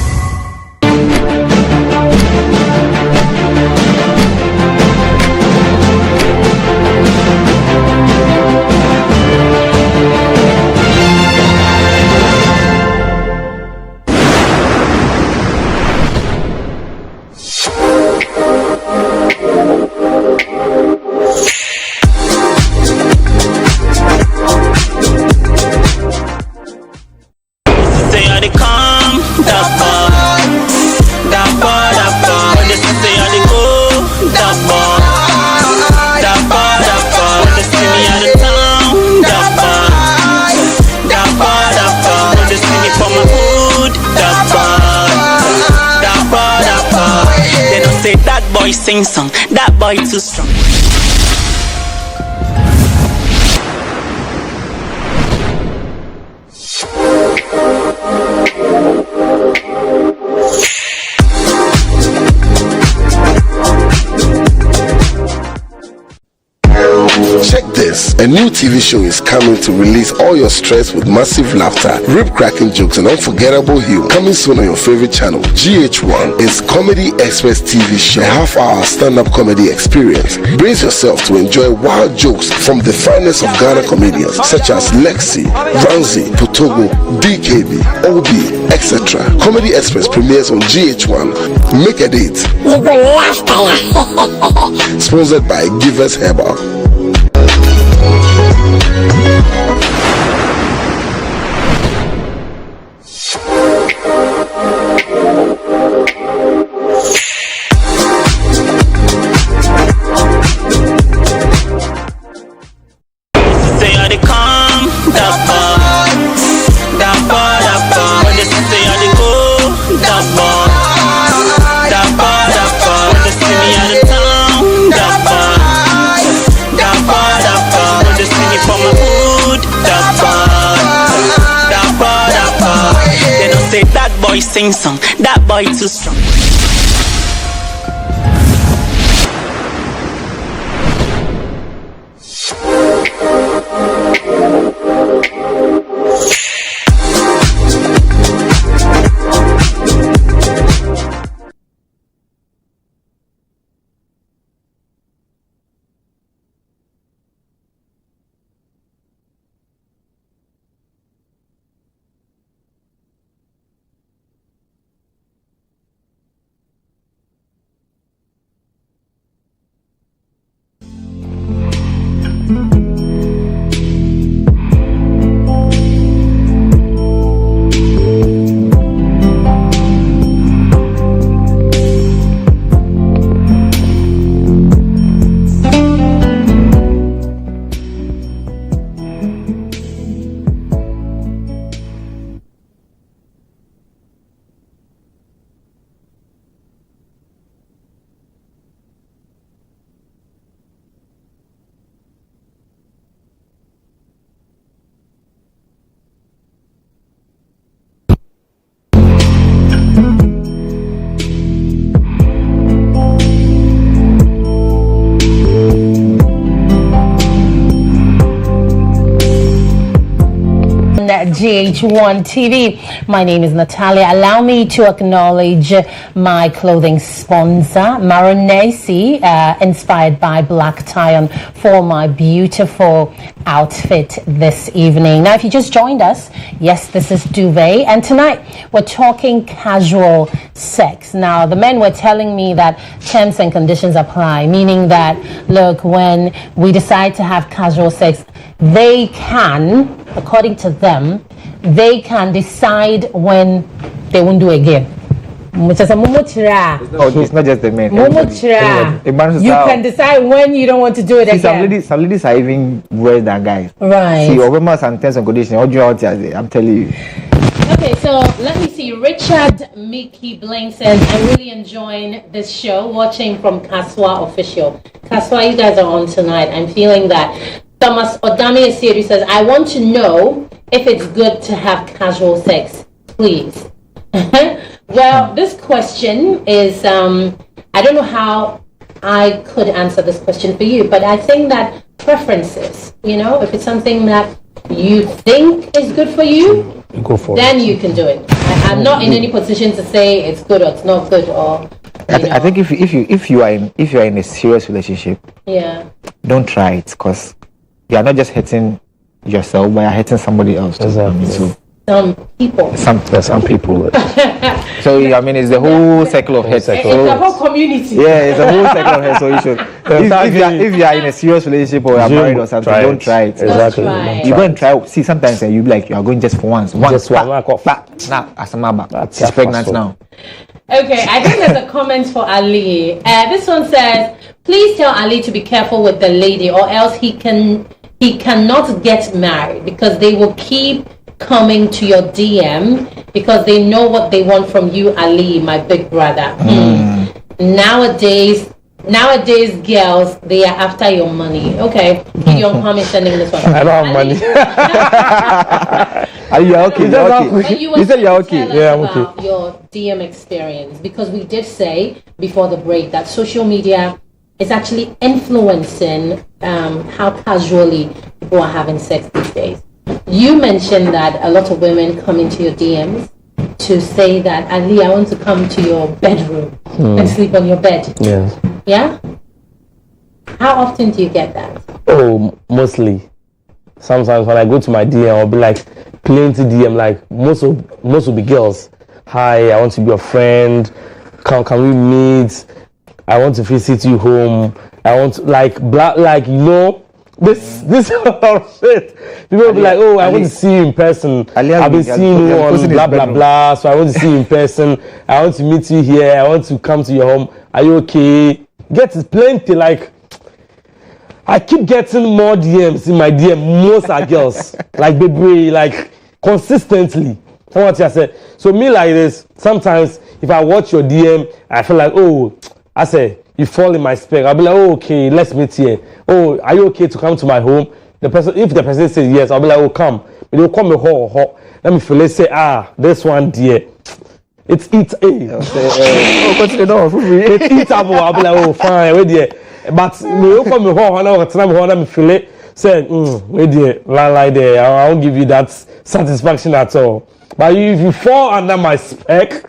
boy sing song, that boy too strong. Check this. A new TV show is coming to release all your stress with massive laughter, rip-cracking jokes, and unforgettable humor. Coming soon on your favorite channel, GH1 is Comedy Express TV show, a half-hour stand-up comedy experience. Brace yourself to enjoy wild jokes from the finest of Ghana comedians such as Lexi, Ramsey, Potogo, DKB, Obi, etc. Comedy Express premieres on GH1. Make a date. Sponsored by Givers Herbal. Sing song, that boy too strong. GH1 TV. My name is Natalia. Allow me to acknowledge my clothing sponsor, Maronesi, inspired by Black Tie-On, for my beautiful outfit this evening. Now, if you just joined us, yes, this is Duvet, and tonight we're talking casual sex. Now, the men were telling me that terms and conditions apply, meaning that, look, when we decide to have casual sex, they can, according to them, they can decide when they won't do again. It's not just the men. You can decide when you don't want to do it again. Some ladies are even worse than guys. Right. See, over some terms and conditions, I'm telling you. Okay, so let me see. Richard Mickey Blaine says, I'm really enjoying this show, watching from Kaswa Official. Kaswa, you guys are on tonight. I'm feeling that. Thomas Odami Asiri says, I want to know if it's good to have casual sex, please. Well, this question is, I don't know how I could answer this question for you, but I think that preferences, if it's something that you think is good for you, go for then it. You can do it. I'm not in any position to say it's good or it's not good, or I think if you are in a serious relationship, don't try it, because you are not just hurting yourself, but you're hurting somebody else too. Exactly. Some people. Some people. So I mean, it's the whole cycle of hurt. It's the whole community. Yeah, it's a whole cycle of hurt. So you should. If you are in a serious relationship or you are married or something, don't try it. Exactly. You go and try. See, sometimes you be like, you are going just for once. Just one. Now, Asamaba, she's pregnant now. Okay, I think there's a comment for Ali. This one says, please tell Ali to be careful with the lady, or else he cannot get married, because they will keep coming to your DM because they know what they want from you, Ali, my big brother. Nowadays, girls, they are after your money. Okay, Gideon, come and sending this one. I don't have money. Are you okay? You said you're okay. Yeah, I'm okay. About your DM experience, because we did say before the break that social media is actually influencing how casually people are having sex these days. You mentioned that a lot of women come into your DMs to say that, Ali, I want to come to your bedroom and sleep on your bed. Yes. Yeah? How often do you get that? Oh, mostly. Sometimes when I go to my DM, I'll be like, plenty DM, like most will be girls. Hi, I want to be your friend. Can we meet? I want to visit you home. I want to, like this shit. People will be like, oh, I want to see you in person. I've been seeing you on blah blah blah, so I want to see you in person. I want to meet you here. I want to come to your home. Are you okay? Get plenty. Like, I keep getting more DMs in my DM. Most are girls. Like, baby, like consistently. From what you said. So me like this. Sometimes if I watch your DM, I feel like, oh, I say you fall in my spec. I'll be like, oh, okay, let's meet here. Oh, are you okay to come to my home? If the person says yes, I'll be like, oh, come. But they'll come hot. Let me feel. Let's say, this one, dear. It's eatable. It's eatable. I'll be like, oh, fine, wait there. But you come home, let me feel it. Say, wait there, lie there. I won't give you that satisfaction at all. But if you fall under my spec,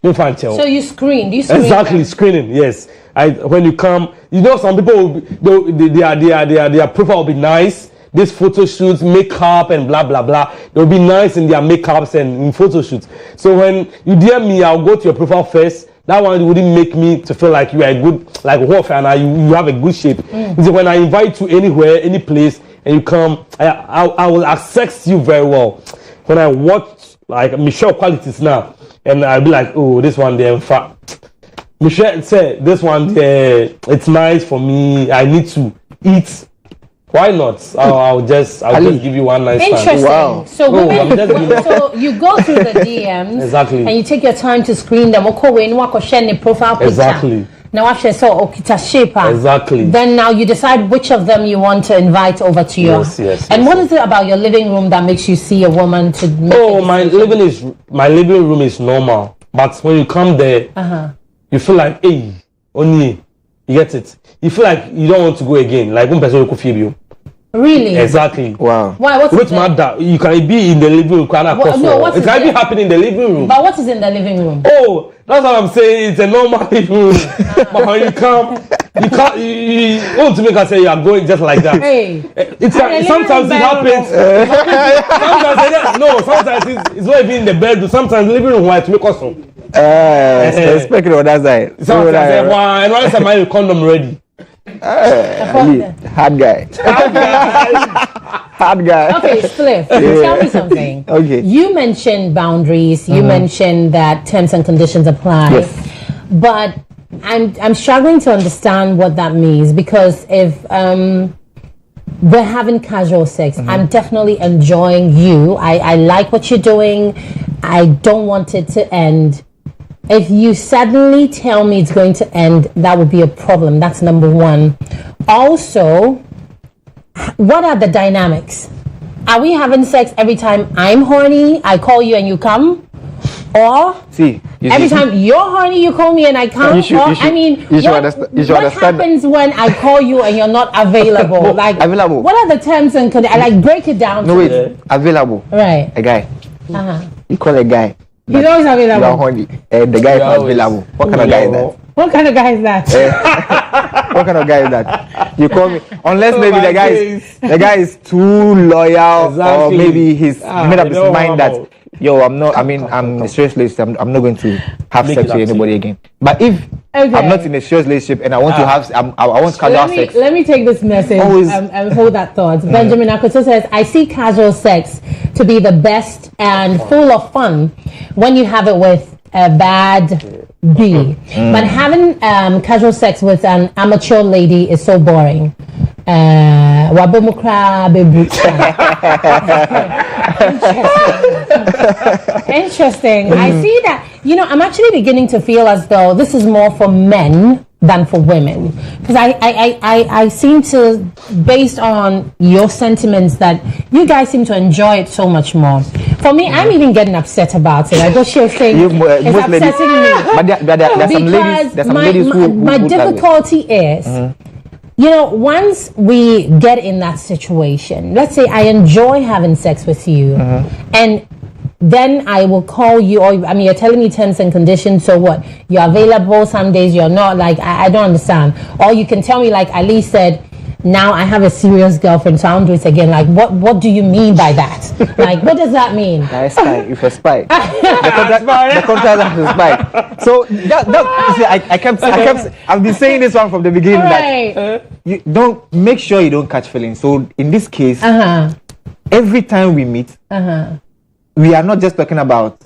you find tell. So you screen? Do you screen? Exactly, screening. Yes. When you come, some people their profile will be nice. This photo shoots, makeup and blah blah blah. They'll be nice in their makeups and in photo shoots. So when you DM me, I'll go to your profile first. That one wouldn't make me to feel like you are good, like warfare, and you have a good shape. So when I invite you anywhere, any place, and you come, I will access you very well. When I watch like Michelle qualities now, and I'll be like, oh, this one there, in fact, Michelle said this one there, it's nice for me. I need to eat. Why not? I'll just give you one nice Interesting. time. Wow. So so you go through the DMs exactly, and you take your time to screen them. Profile picture. Exactly. Now after exactly. Then now you decide which of them you want to invite over to your. Yes. And what is it about your living room that makes you see a woman to? My living room is normal, but when you come there, you feel like, hey, only. You get it? You feel like you don't want to go again. Like one person will feel you. Really? Exactly. Wow. Why? What's matter? You can be in the living room. It can be happening in the living room. But what is in the living room? Oh, that's what I'm saying. It's a normal living room. But when you come, you want to make us say you are going just like that. Hey. Sometimes it happens. Sometimes it's not even in the bedroom. Sometimes the living room white make us so. Speaking on that side. Sometimes and once I'm my condom ready. Hard guy. Hard guy. Okay, Spliff, tell me something. Okay. You mentioned boundaries. You mentioned that terms and conditions apply. Yes. But I'm struggling to understand what that means, because if we're having casual sex, I'm definitely enjoying you. I like what you're doing. I don't want it to end. If you suddenly tell me it's going to end, that would be a problem. That's number one. Also, what are the dynamics? Are we having sex every time I'm horny, I call you and you come? Or every time you're horny, you call me and I come? What happens when I call you and you're not available? Like, available. What are the terms and conditions? Like, break it down. No, wait. Available. Right. A guy. You call a guy. He's always available. You are horny. The guy is available. What kind of guy is that? What kind of guy is that? What kind of guy is that? You call me, unless maybe the guy is too loyal, or maybe he's made up his mind that I'm in a serious relationship. I'm not going to have sex with anybody again. But if I'm not in a serious relationship and I want to have, I want casual sex. Let me take this message and hold that thought. Benjamin Akoto says, I see casual sex to be the best and full of fun when you have it with a bad B. But having casual sex with an amateur lady is so boring. Wabemukra bebu. Interesting. I see that. I'm actually beginning to feel as though this is more for men than for women, because I seem to, based on your sentiments, that you guys seem to enjoy it so much more. For me, I'm even getting upset about it. I just share saying it's upsetting me. But there's some ladies who my difficulty is, once we get in that situation, let's say I enjoy having sex with you, and then I will call you, or you're telling me terms and conditions, so what? You're available some days, you're not, like, I don't understand. Or you can tell me, like Ali said, now I have a serious girlfriend, so I won't do it again. Like, what do you mean by that? Like, what does that mean? Nice spy. If a spy. The contract is a spy. So I've been saying this one from the beginning, that you don't, make sure you don't catch feelings. So in this case, every time we meet, we are not just talking about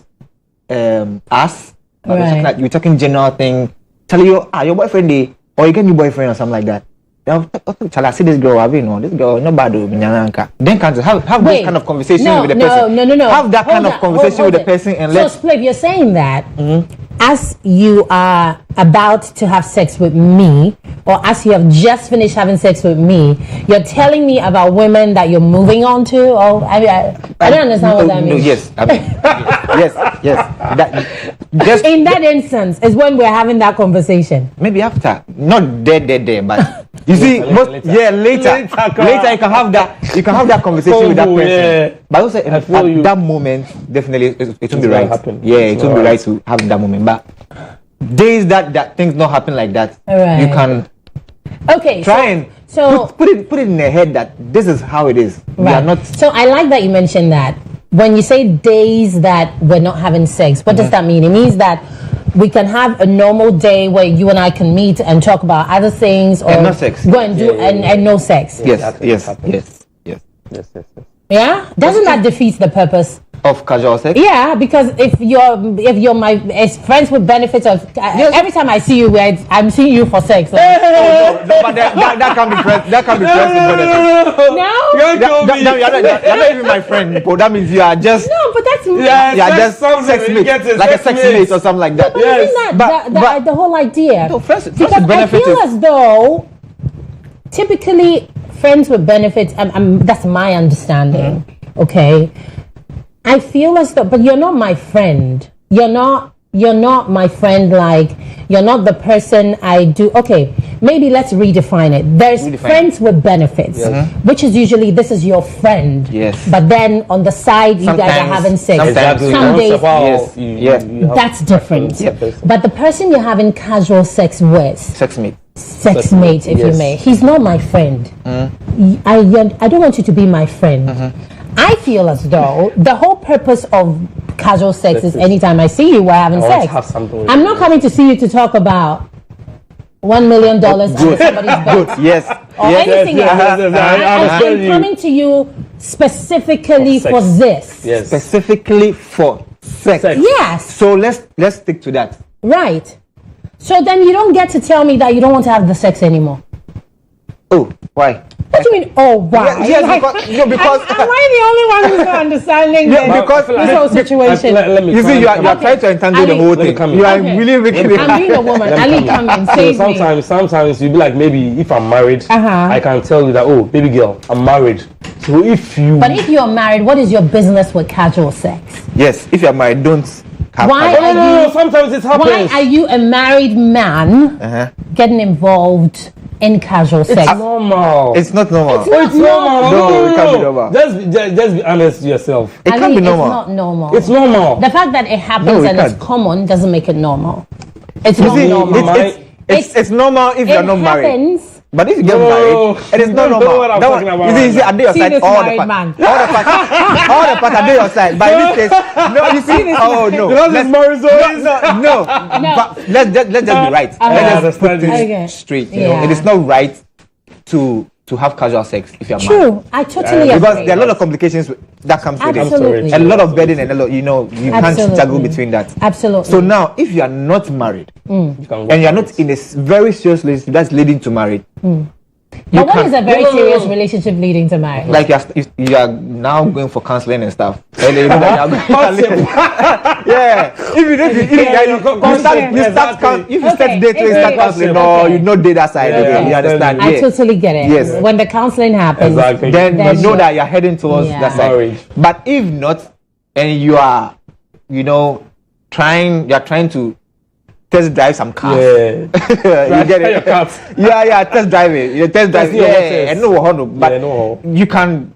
us, but we're talking general thing. Tell you, your boyfriend day, or you get new boyfriend or something like that. Shall I see this girl? This girl, no bad. Then can't have this kind of conversation with the person. No. Have that kind of conversation with the person, and so Spliff, you're saying that as you are about to have sex with me, or as you have just finished having sex with me, you're telling me about women that you're moving on to? Or I don't understand what that means. Yes. Yes. Just in that instance is when we're having that conversation. Maybe after, not there, but you see, later you can have that. You can have that conversation with that person. Yeah. But also at that moment, definitely it won't be right. It won't be right to have that moment. But days that things don't happen like that, you can try and put it in the head that this is how it is. We are not. So I like that you mentioned that. When you say days that we're not having sex, what does that mean? It means that we can have a normal day where you and I can meet and talk about other things, or no sex. Go and do and no sex. Yes. Yeah? Doesn't that defeat the purpose of casual sex? Yeah, because if you're my friends with benefits of every time I see you, I'm seeing you for sex. No, but that can be friends. That can be friends with benefits. No, you're not even my friend. But that means you are just but that's just sex mate, like a sex mate or something like that. But isn't that the whole idea? No, friends because with benefits. I feel as though typically friends with benefits. That's my understanding. Okay. I feel as though, but you're not my friend. You're not my friend. Like, you're not the person I do. Okay, maybe let's redefine it. There's friends with benefits, which is usually this is your friend. Yes. But then on the side, you guys are having sex. Some days, that's different. But the person you're having casual sex with, sex mate, if you may, he's not my friend. I don't want you to be my friend. I feel as though the whole purpose of casual sex is anytime I see you, we're having sex. I'm not coming to see you to talk about $1 million on somebody's back. Yes. Or anything else. I'm coming to you specifically for this. Yes. Specifically for sex. Yes. So let's stick to that. Right. So then you don't get to tell me that you don't want to have the sex anymore. Oh, why? What do you mean? Oh, why? Yes, because am I the only one who's not understanding because this whole situation? You see, you are trying to entangle the whole thing. You are really making it. I'm being a woman. Ali, come in. Save me. Sometimes you'll be like, maybe if I'm married, I can tell you that, oh, baby girl, I'm married. So if you're married, what is your business with casual sex? Yes, if you're married, don't. No, sometimes it happens. Why are you a married man getting involved in casual sex? It's normal. It's not normal. It's normal. No, it can't be normal. Just be honest to yourself. It can't be normal. It's not normal. It's normal. The fact that it happens and it's common doesn't make it normal. It's not normal. It's normal if you're not married. But if you get married, it is not normal. What I'm talking about. You see, I do your side all the part. All the part I do your side. But in this case, no, you see this. Oh no. No. But let's just be right. Let's put things straight. You know, it is not right to have casual sex if you're married. True, I totally agree. Because there are a lot of complications that comes with it. A lot of burden and a lot, you can't juggle between that. Absolutely. So now, if you are not married and you are not in a very serious relationship that's leading to marriage, But what is a very serious relationship leading to marriage? Like you are now going for counseling and stuff. And you know that you are going yeah. If you start dating, start counseling, no, you not date that side. Okay, you understand? I totally get it. Yes. When the counseling happens, then you know that you're heading towards that side. But if not, and you are, trying to test drive some cars. Yeah. You get it? Yeah, test drive it. You test drive it. But you can,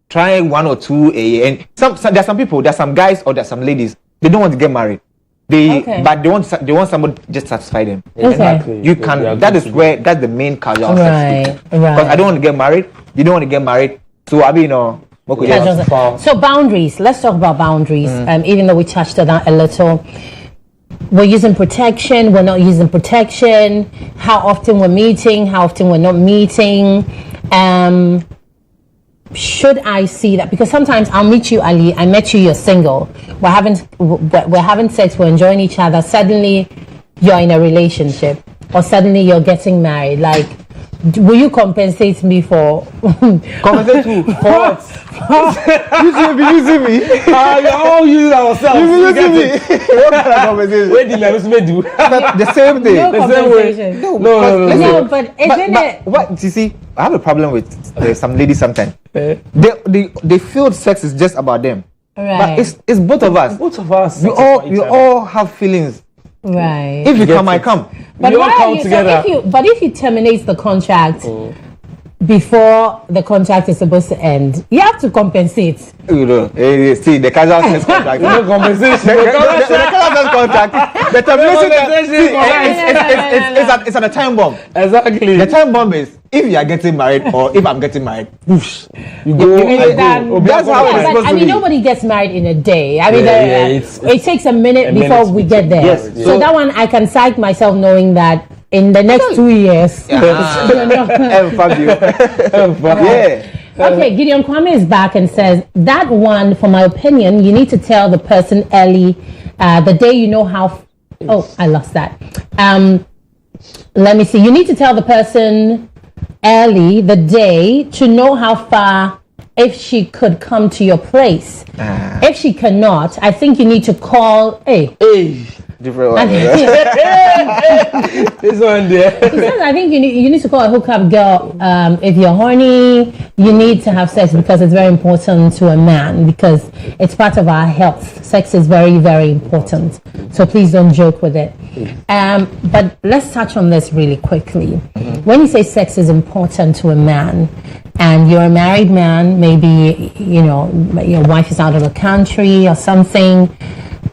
try one or two. And there's some people, there's some guys or there's some ladies, they don't want to get married. But they want somebody to just satisfy them. Exactly. You can. That's the main casual sex. Because I don't want to get married. You don't want to get married. So So boundaries. Let's talk about boundaries. Even though we touched on that a little. We're using protection, we're not using protection, how often we're meeting, how often we're not meeting. Should I see that? Because sometimes I'll meet you, Ali, I met you, you're single. We're having sex, we're enjoying each other. Suddenly you're in a relationship or suddenly you're getting married. Like, will you compensate me for compensate who? For what? You should be using me. You're all using ourselves. You be using me. What kind of compensation? Where did my do? The same thing. No compensation. No, but isn't it? What you see? I have a problem with some ladies sometimes. They feel sex is just about them. Right. But it's both of us. Both of us. We all have feelings. Right. If you come, I come. But why are you, together. If you terminate the contract before the contract is supposed to end, you have to compensate. See the casual sex contract. No compensation. The casual sex contract. The termination. It's at a time bomb. Exactly. The time bomb is if you are getting married or if I'm getting married. Whoosh, you go. That's how it's supposed to be. Nobody gets married in a day. I mean, it takes a minute before we get there. Yes. So that one, I can psych myself knowing that in the next 2 years. Okay, Gideon Kwame is back and says, that one, for my opinion, you need to tell the person early, the day you know how... I lost that. Let me see. You need to tell the person early, the day, to know how far, if she could come to your place. If she cannot, I think you need to call... Different one. This one there. He says, I think you need to call a hookup girl. If you're horny, you need to have sex because it's very important to a man because it's part of our health. Sex is very, very important. So please don't joke with it. But let's touch on this really quickly. When you say sex is important to a man, and you're a married man, maybe your wife is out of the country or something.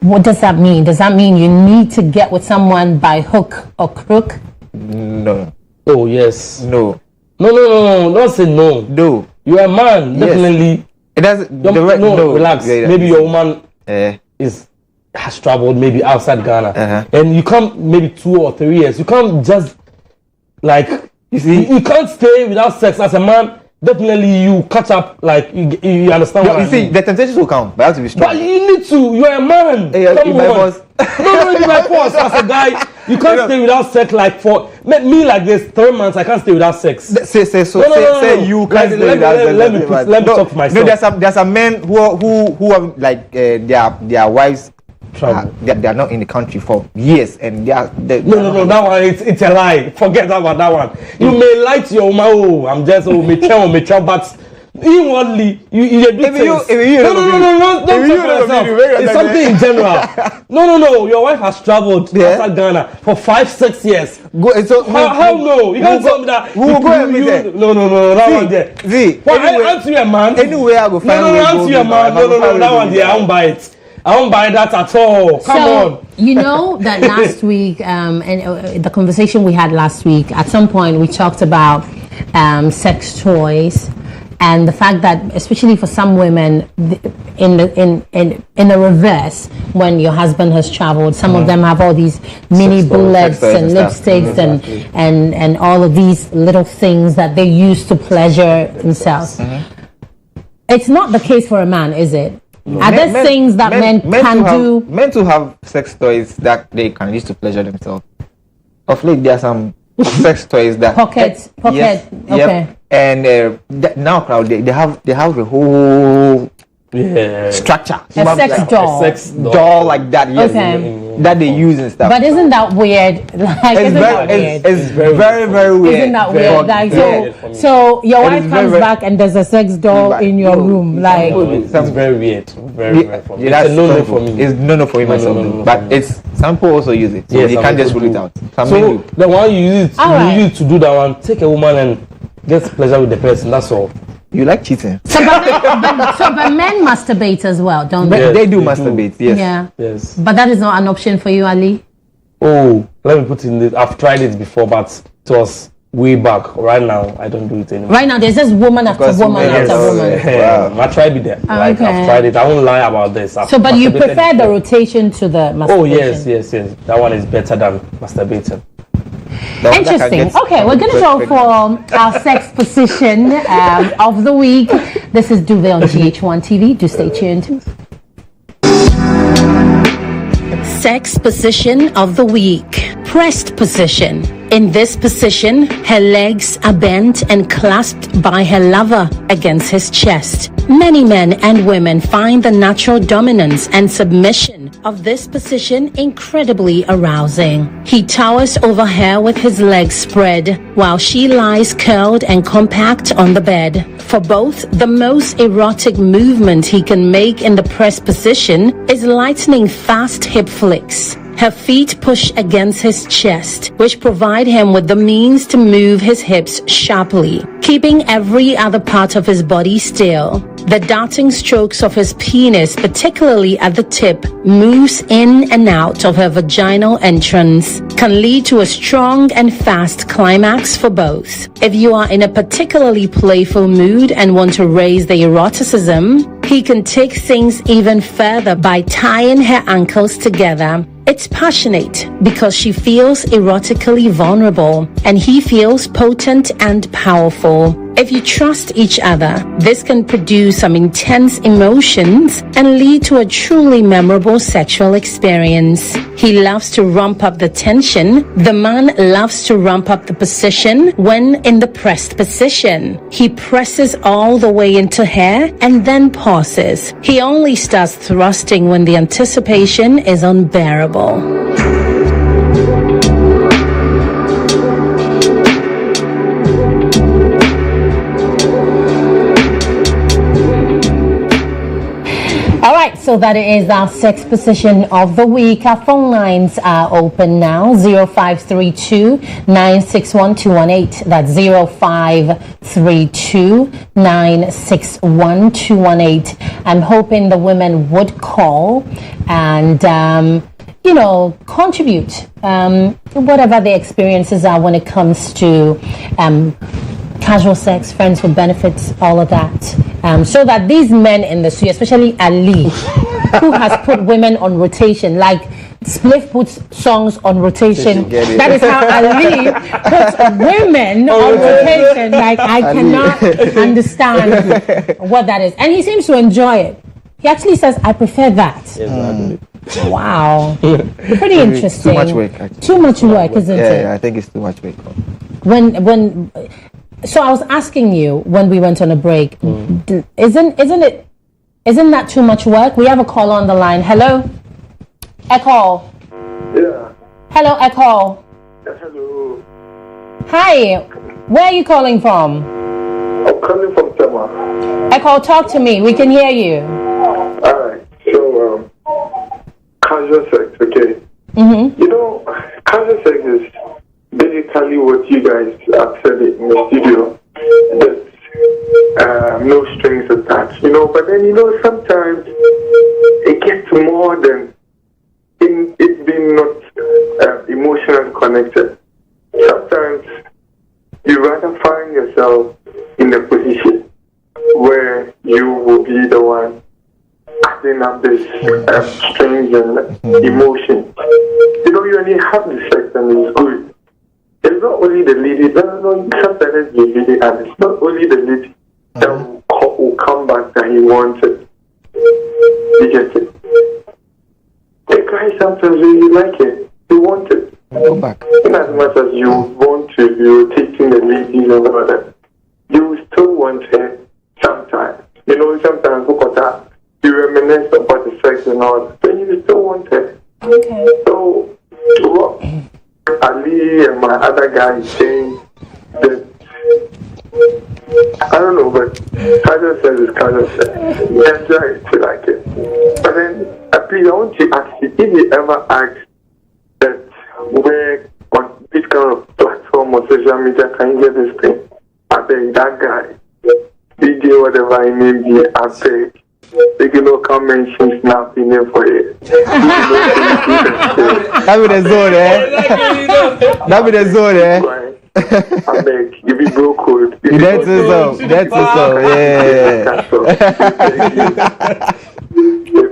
What does that mean? Does that mean you need to get with someone by hook or crook? No. Oh, yes. No. No. Don't say no. No. You're a man, yes. definitely. It doesn't. No, relax. Yeah, maybe your woman has traveled maybe outside Ghana. And you come maybe 2 or 3 years. You can't just, you see, you can't stay without sex as a man. Definitely, you catch up, you understand what I mean. The temptations will come, but you have to be strong. But you need to. You're a man. Come on. No, my boss. As a guy, you can't stay without sex. For me, like this, 3 months, I can't stay without sex. Say you can't stay without sex. Let me talk for myself. No, there's some men who have their wives. They are not in the country for years, and no, that one it's a lie. Forget about that one. You may lie to your woman. I'm just but inwardly you do things. No, don't talk for yourself. It's something in general. No. Your wife has traveled outside Ghana for 5-6 years. How no? You can't tell me that. Who will go and meet her? No, that one there. See, aren't you a man? Anywhere I go find. No, aren't you a man? No, that one there. I won't buy it. I won't buy that at all. Come on. You know that last week, and the conversation we had last week, at some point we talked about sex toys and the fact that, especially for some women, in the reverse, when your husband has traveled, some of them have all these mini bullets and lipsticks and all of these little things that they use to pleasure themselves. It's not the case for a man, is it? No. Are there things that men can do? Men to have sex toys that they can use to pleasure themselves. Of late, there are some sex toys that pocket. Yes, Okay. Yep. And now they have a whole structure. A sex doll. A sex doll like that. Yes. Okay. That they use and stuff. But isn't that weird? Like, It's very, very weird. Isn't that weird? Like, so your wife comes back and there's a sex doll in your room. Like, it's very weird. Very weird for me. It's a no-no for me. It's no for me myself. But it's some people also use it. So yes, you can't just rule it out. So the one you use it to do that one, take a woman and get pleasure with the person. That's all. You like cheating. But men masturbate as well, don't they? Yes, they do masturbate, yes. Yeah. Yes. But that is not an option for you, Ali? Oh, let me put in this. I've tried it before, but it was way back. Right now, I don't do it anymore. Right now, there's just woman after woman after woman. Wow. I tried it there. Like, I've tried it. I won't lie about this. But you prefer the rotation to the masturbation? Oh, yes. That one is better than masturbating. Interesting. Okay, we're going to go for our sex position of the week. This is Duvet on GH1 TV. Do stay tuned. Sex position of the week. Pressed position. In this position, her legs are bent and clasped by her lover against his chest. Many men and women find the natural dominance and submission of this position incredibly arousing. He towers over her with his legs spread, while she lies curled and compact on the bed. For both, the most erotic movement he can make in the pressed position is lightning fast hip flicks. Her feet push against his chest, which provide him with the means to move his hips sharply, keeping every other part of his body still. The darting strokes of his penis, particularly at the tip, moves in and out of her vaginal entrance, can lead to a strong and fast climax for both. If you are in a particularly playful mood and want to raise the eroticism, he can take things even further by tying her ankles together. It's passionate because she feels erotically vulnerable and he feels potent and powerful. If you trust each other, this can produce some intense emotions and lead to a truly memorable sexual experience. He loves to ramp up the tension. The man loves to ramp up the position when in the pressed position. He presses all the way into her and then pauses. He only starts thrusting when the anticipation is unbearable. Alright, so that is our sex position of the week. Our phone lines are open now. 0532 961 218. That's 0532 961 218. I'm hoping the women would call and contribute whatever their experiences are when it comes to casual sex, friends with benefits, all of that. So that these men in the street, especially Ali, who has put women on rotation, like Spliff puts songs on rotation. That is how Ali puts women on rotation. Like, I cannot understand what that is. And he seems to enjoy it. He actually says, I prefer that. Exactly. Wow. Pretty interesting. Too much work. Actually. Too much work, isn't it? Yeah, I think it's too much work. So I was asking you when we went on a break, isn't that too much work? We have a caller on the line. Hello? Echo. Yeah. Hello, Echo. Yes, hello. Hi. Where are you calling from? I'm calling from Tema. Echo, talk to me. We can hear you. Alright. So, casual sex, okay? Mm-hmm. Casual sex is basically what you guys have said in the studio. There's no strings attached, but then, sometimes it gets more than it being not emotionally connected. Sometimes you rather find yourself in a position where you will be the one adding up this strings and emotion. You only have the sex and it's good. It's not only the lady, no, sometimes the lady, and it's not only the lady that will come back that he wanted. You get it? The guy sometimes really like it. You want it. Go back. In as much as you want to be rotating the ladies and all that, you still want her sometimes. You know, sometimes because you reminisce about the sex and all that, then you still want her. Okay. So, what Ali and my other guy is saying that, I don't know, but casual sex is casual sex. Yes, I still like it. But then, please, I want to ask you, if you ever ask that where on this kind of platform or social media can you get this thing? I beg that guy, DJ, whatever I name be, I beg. They can no come mention Snap in there for it. That be the zone, eh? That be the zone, eh? I beg, you be broke code. That's so.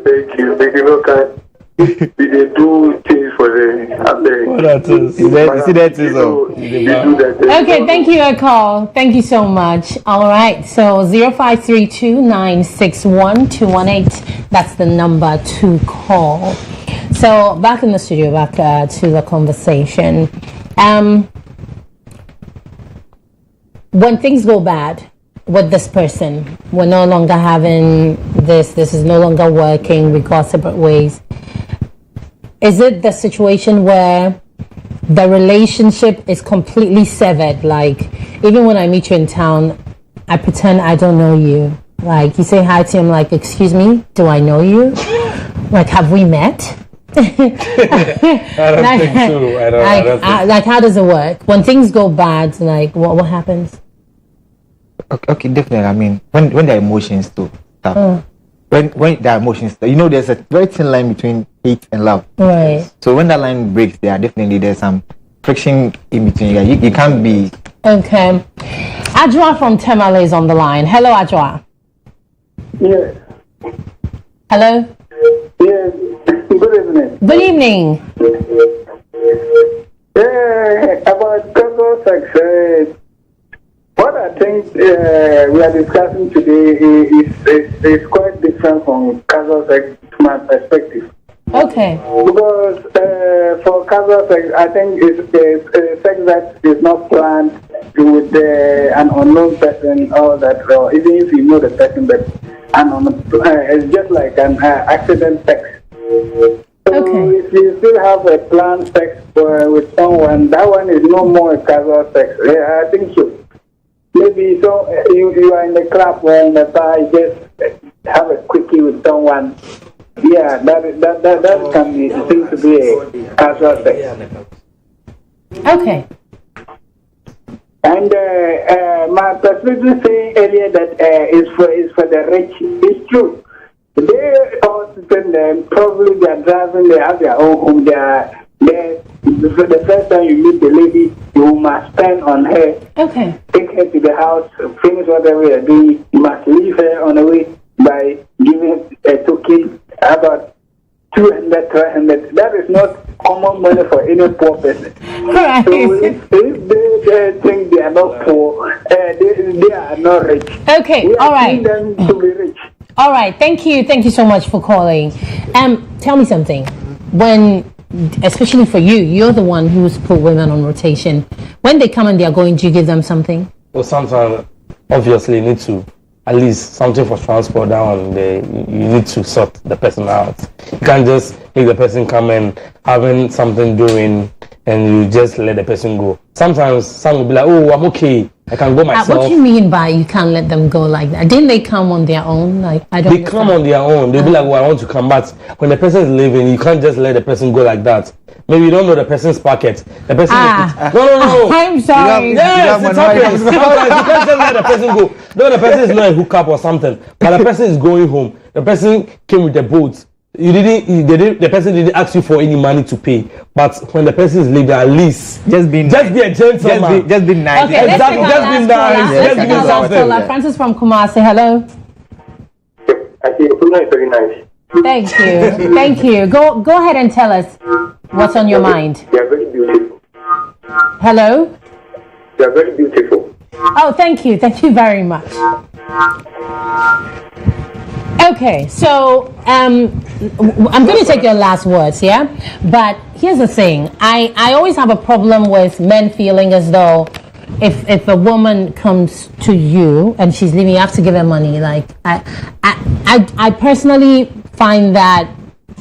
Thank you. They can no come. They do things for the. I beg. That is so. Okay, thank you, Akol. Thank you so much. All right, so 0532-961-218. That's the number to call. So back in the studio, back to the conversation. When things go bad with this person, we're no longer having this is no longer working, we go separate ways. Is it the situation where the relationship is completely severed? Like, even when I meet you in town, I pretend I don't know you. Like, you say hi to him, like, excuse me, do I know you? Like, have we met? I don't think so. I don't think. Like, how does it work? When things go bad, like, what happens? Okay, definitely. I mean, when the emotions too stop. When the emotions, you know, there's a very thin line between hate and love. Right. So when that line breaks, there's some friction in between. You can't be. Okay. Ajwa from Temale is on the line. Hello, Ajwa. Yes. Hello. Yes. Good evening. Good evening. About casual sex. What I think we are discussing today is quite different from casual sex to my perspective. Okay. Because for casual sex, I think it's sex that is not planned with an unknown person or that, or even if you know the person, but it's just like an accident sex. So if you still have a planned sex with someone, that one is no more casual sex. I think so. Maybe so you are in the club or in the bar, you just have a quickie with someone. Yeah, that can be seen to be a casual sex. Okay. And my perspective saying earlier that is for the rich. It's true. They all spend them. Probably they are driving. They have their own home. The first time you meet the lady, you must spend on her. Okay. Take her to the house, finish whatever you're doing. You must leave her on the way by giving a token about 200, 300. That is not common money for any poor person. Right. So if they think they are not poor, they are not rich. Okay. We are all right. them to be rich. All right. Thank you so much for calling. Tell me something. Especially for you, you're the one who's put women on rotation. When they come and they are going, do you give them something? Well, sometimes, obviously, you need to, at least something for transport down. You need to sort the person out. You can't just make the person come and having something doing and you just let the person go. Sometimes some will be like, oh, I'm okay, I can go myself. What do you mean by you can't let them go like that? Didn't they come on their own? Like, I don't. They come on their own. They'll be like, well, I want to come back. When the person is leaving, you can't just let the person go like that. Maybe you don't know the person's packet. The person no. I'm sorry. Yes, it happens. Sometimes you can't just let the person go. No, the person is not a hookup or something, but the person is going home. The person came with the boat. The person didn't ask you for any money to pay, but when the person is leaving, at least just be a gentleman. Just be nice. Okay, exactly. Just be nice. Let's take our last caller. Francis from Kumasi. Hello. I think your is very nice. Thank you. Go ahead and tell us what's on your mind. You are very beautiful. Hello. You are very beautiful. Oh, thank you very much. Okay, so I'm going to take your last words, yeah? But here's the thing. I always have a problem with men feeling as though if a woman comes to you and she's leaving, you have to give her money. Like, I personally find that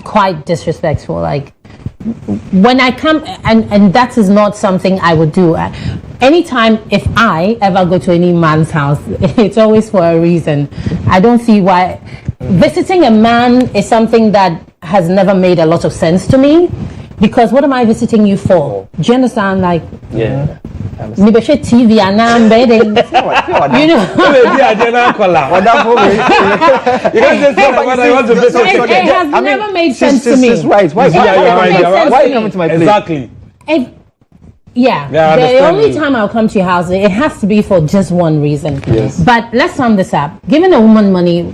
quite disrespectful. Like, when I come, and that is not something I would do. Anytime if I ever go to any man's house, it's always for a reason. I don't see why. Visiting a man is something that has never made a lot of sense to me, because what am I visiting you for? Do you understand? Like, yeah. Maybe TV and I'm bedding. You know. It has never made sense to me. Right. Why are you coming to my place? Exactly. Yeah, the only time I'll come to your house, it has to be for just one reason. Yes. But let's sum this up. Giving a woman money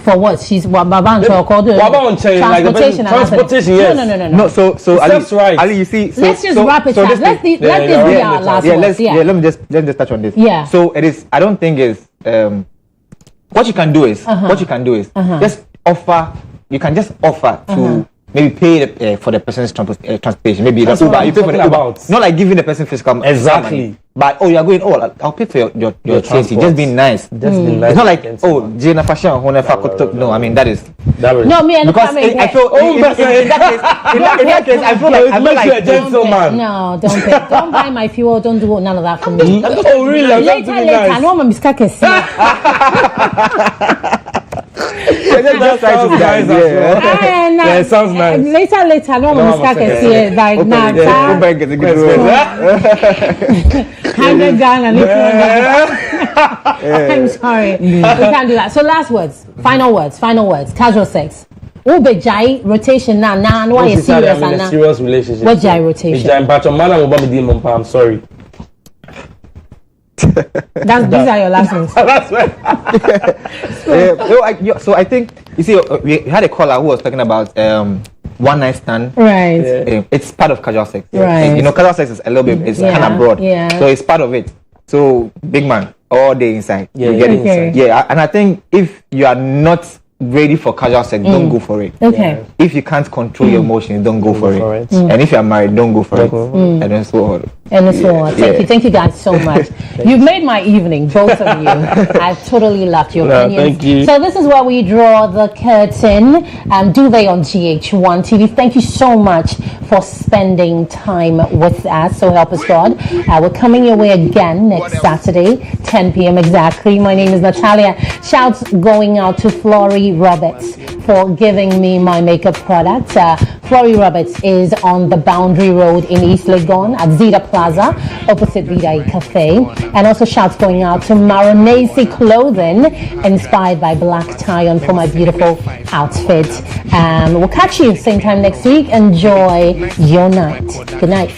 for what? She's transportation. Transportation, yes. No. So that's right. Ali, you see. Let's just wrap it up. Let this be our last words. Let me just touch on this. Yeah. So it is. I don't think it's. What you can do is just offer. You can just offer to. Maybe pay for the person's transportation. Maybe that's Uber. You pay for the Uber. Not like giving the person physical. Exactly. But you are going. I'll pay for your transport. Just being nice. Just being nice. It's not like Jena fashion or no. I mean that is. No, me and because I feel in that case I feel like a gentleman. No, don't pay. Don't buy my fuel. Don't do none of that for me. Oh really? Later. I know my mistake. That sounds nice as well. Yeah, it sounds nice. Later, no one will here. Like, nah, I'm sorry. We can't do that. So, last words, final words, casual sex. Jai rotation now. Why is serious? I'm in a serious relationship. What Jai rotation? I'm sorry. These are your last ones. That's right. So I think you see, we had a caller who was talking about one night stand. Right. It's part of casual sex. Right. And, casual sex is a little bit. It's kind of broad. Yeah. So it's part of it. So big man, all day inside. Yeah. You get inside. Yeah. And I think if you are not ready for casual sex, don't go for it. Okay. If you can't control your emotions, don't go for it. And if you're married, don't go for it. And then so on. Thank you guys so much. You've made my evening, both of you. I've totally loved your opinions. Thank you. So this is where we draw the curtain. Duvet on GH1 TV. Thank you so much for spending time with us. So help us God. We're coming your way again next Saturday, 10 p.m. exactly. My name is Natalia. Shouts going out to Flory Roberts for giving me my makeup product. Flory Roberts is on the Boundary Road in East Legon at Zeta Plaza, opposite Vidai Cafe. And also shouts going out to Maronese Clothing, inspired by Black Tie-on for my beautiful outfit. We'll catch you same time next week. Enjoy your night. Good night.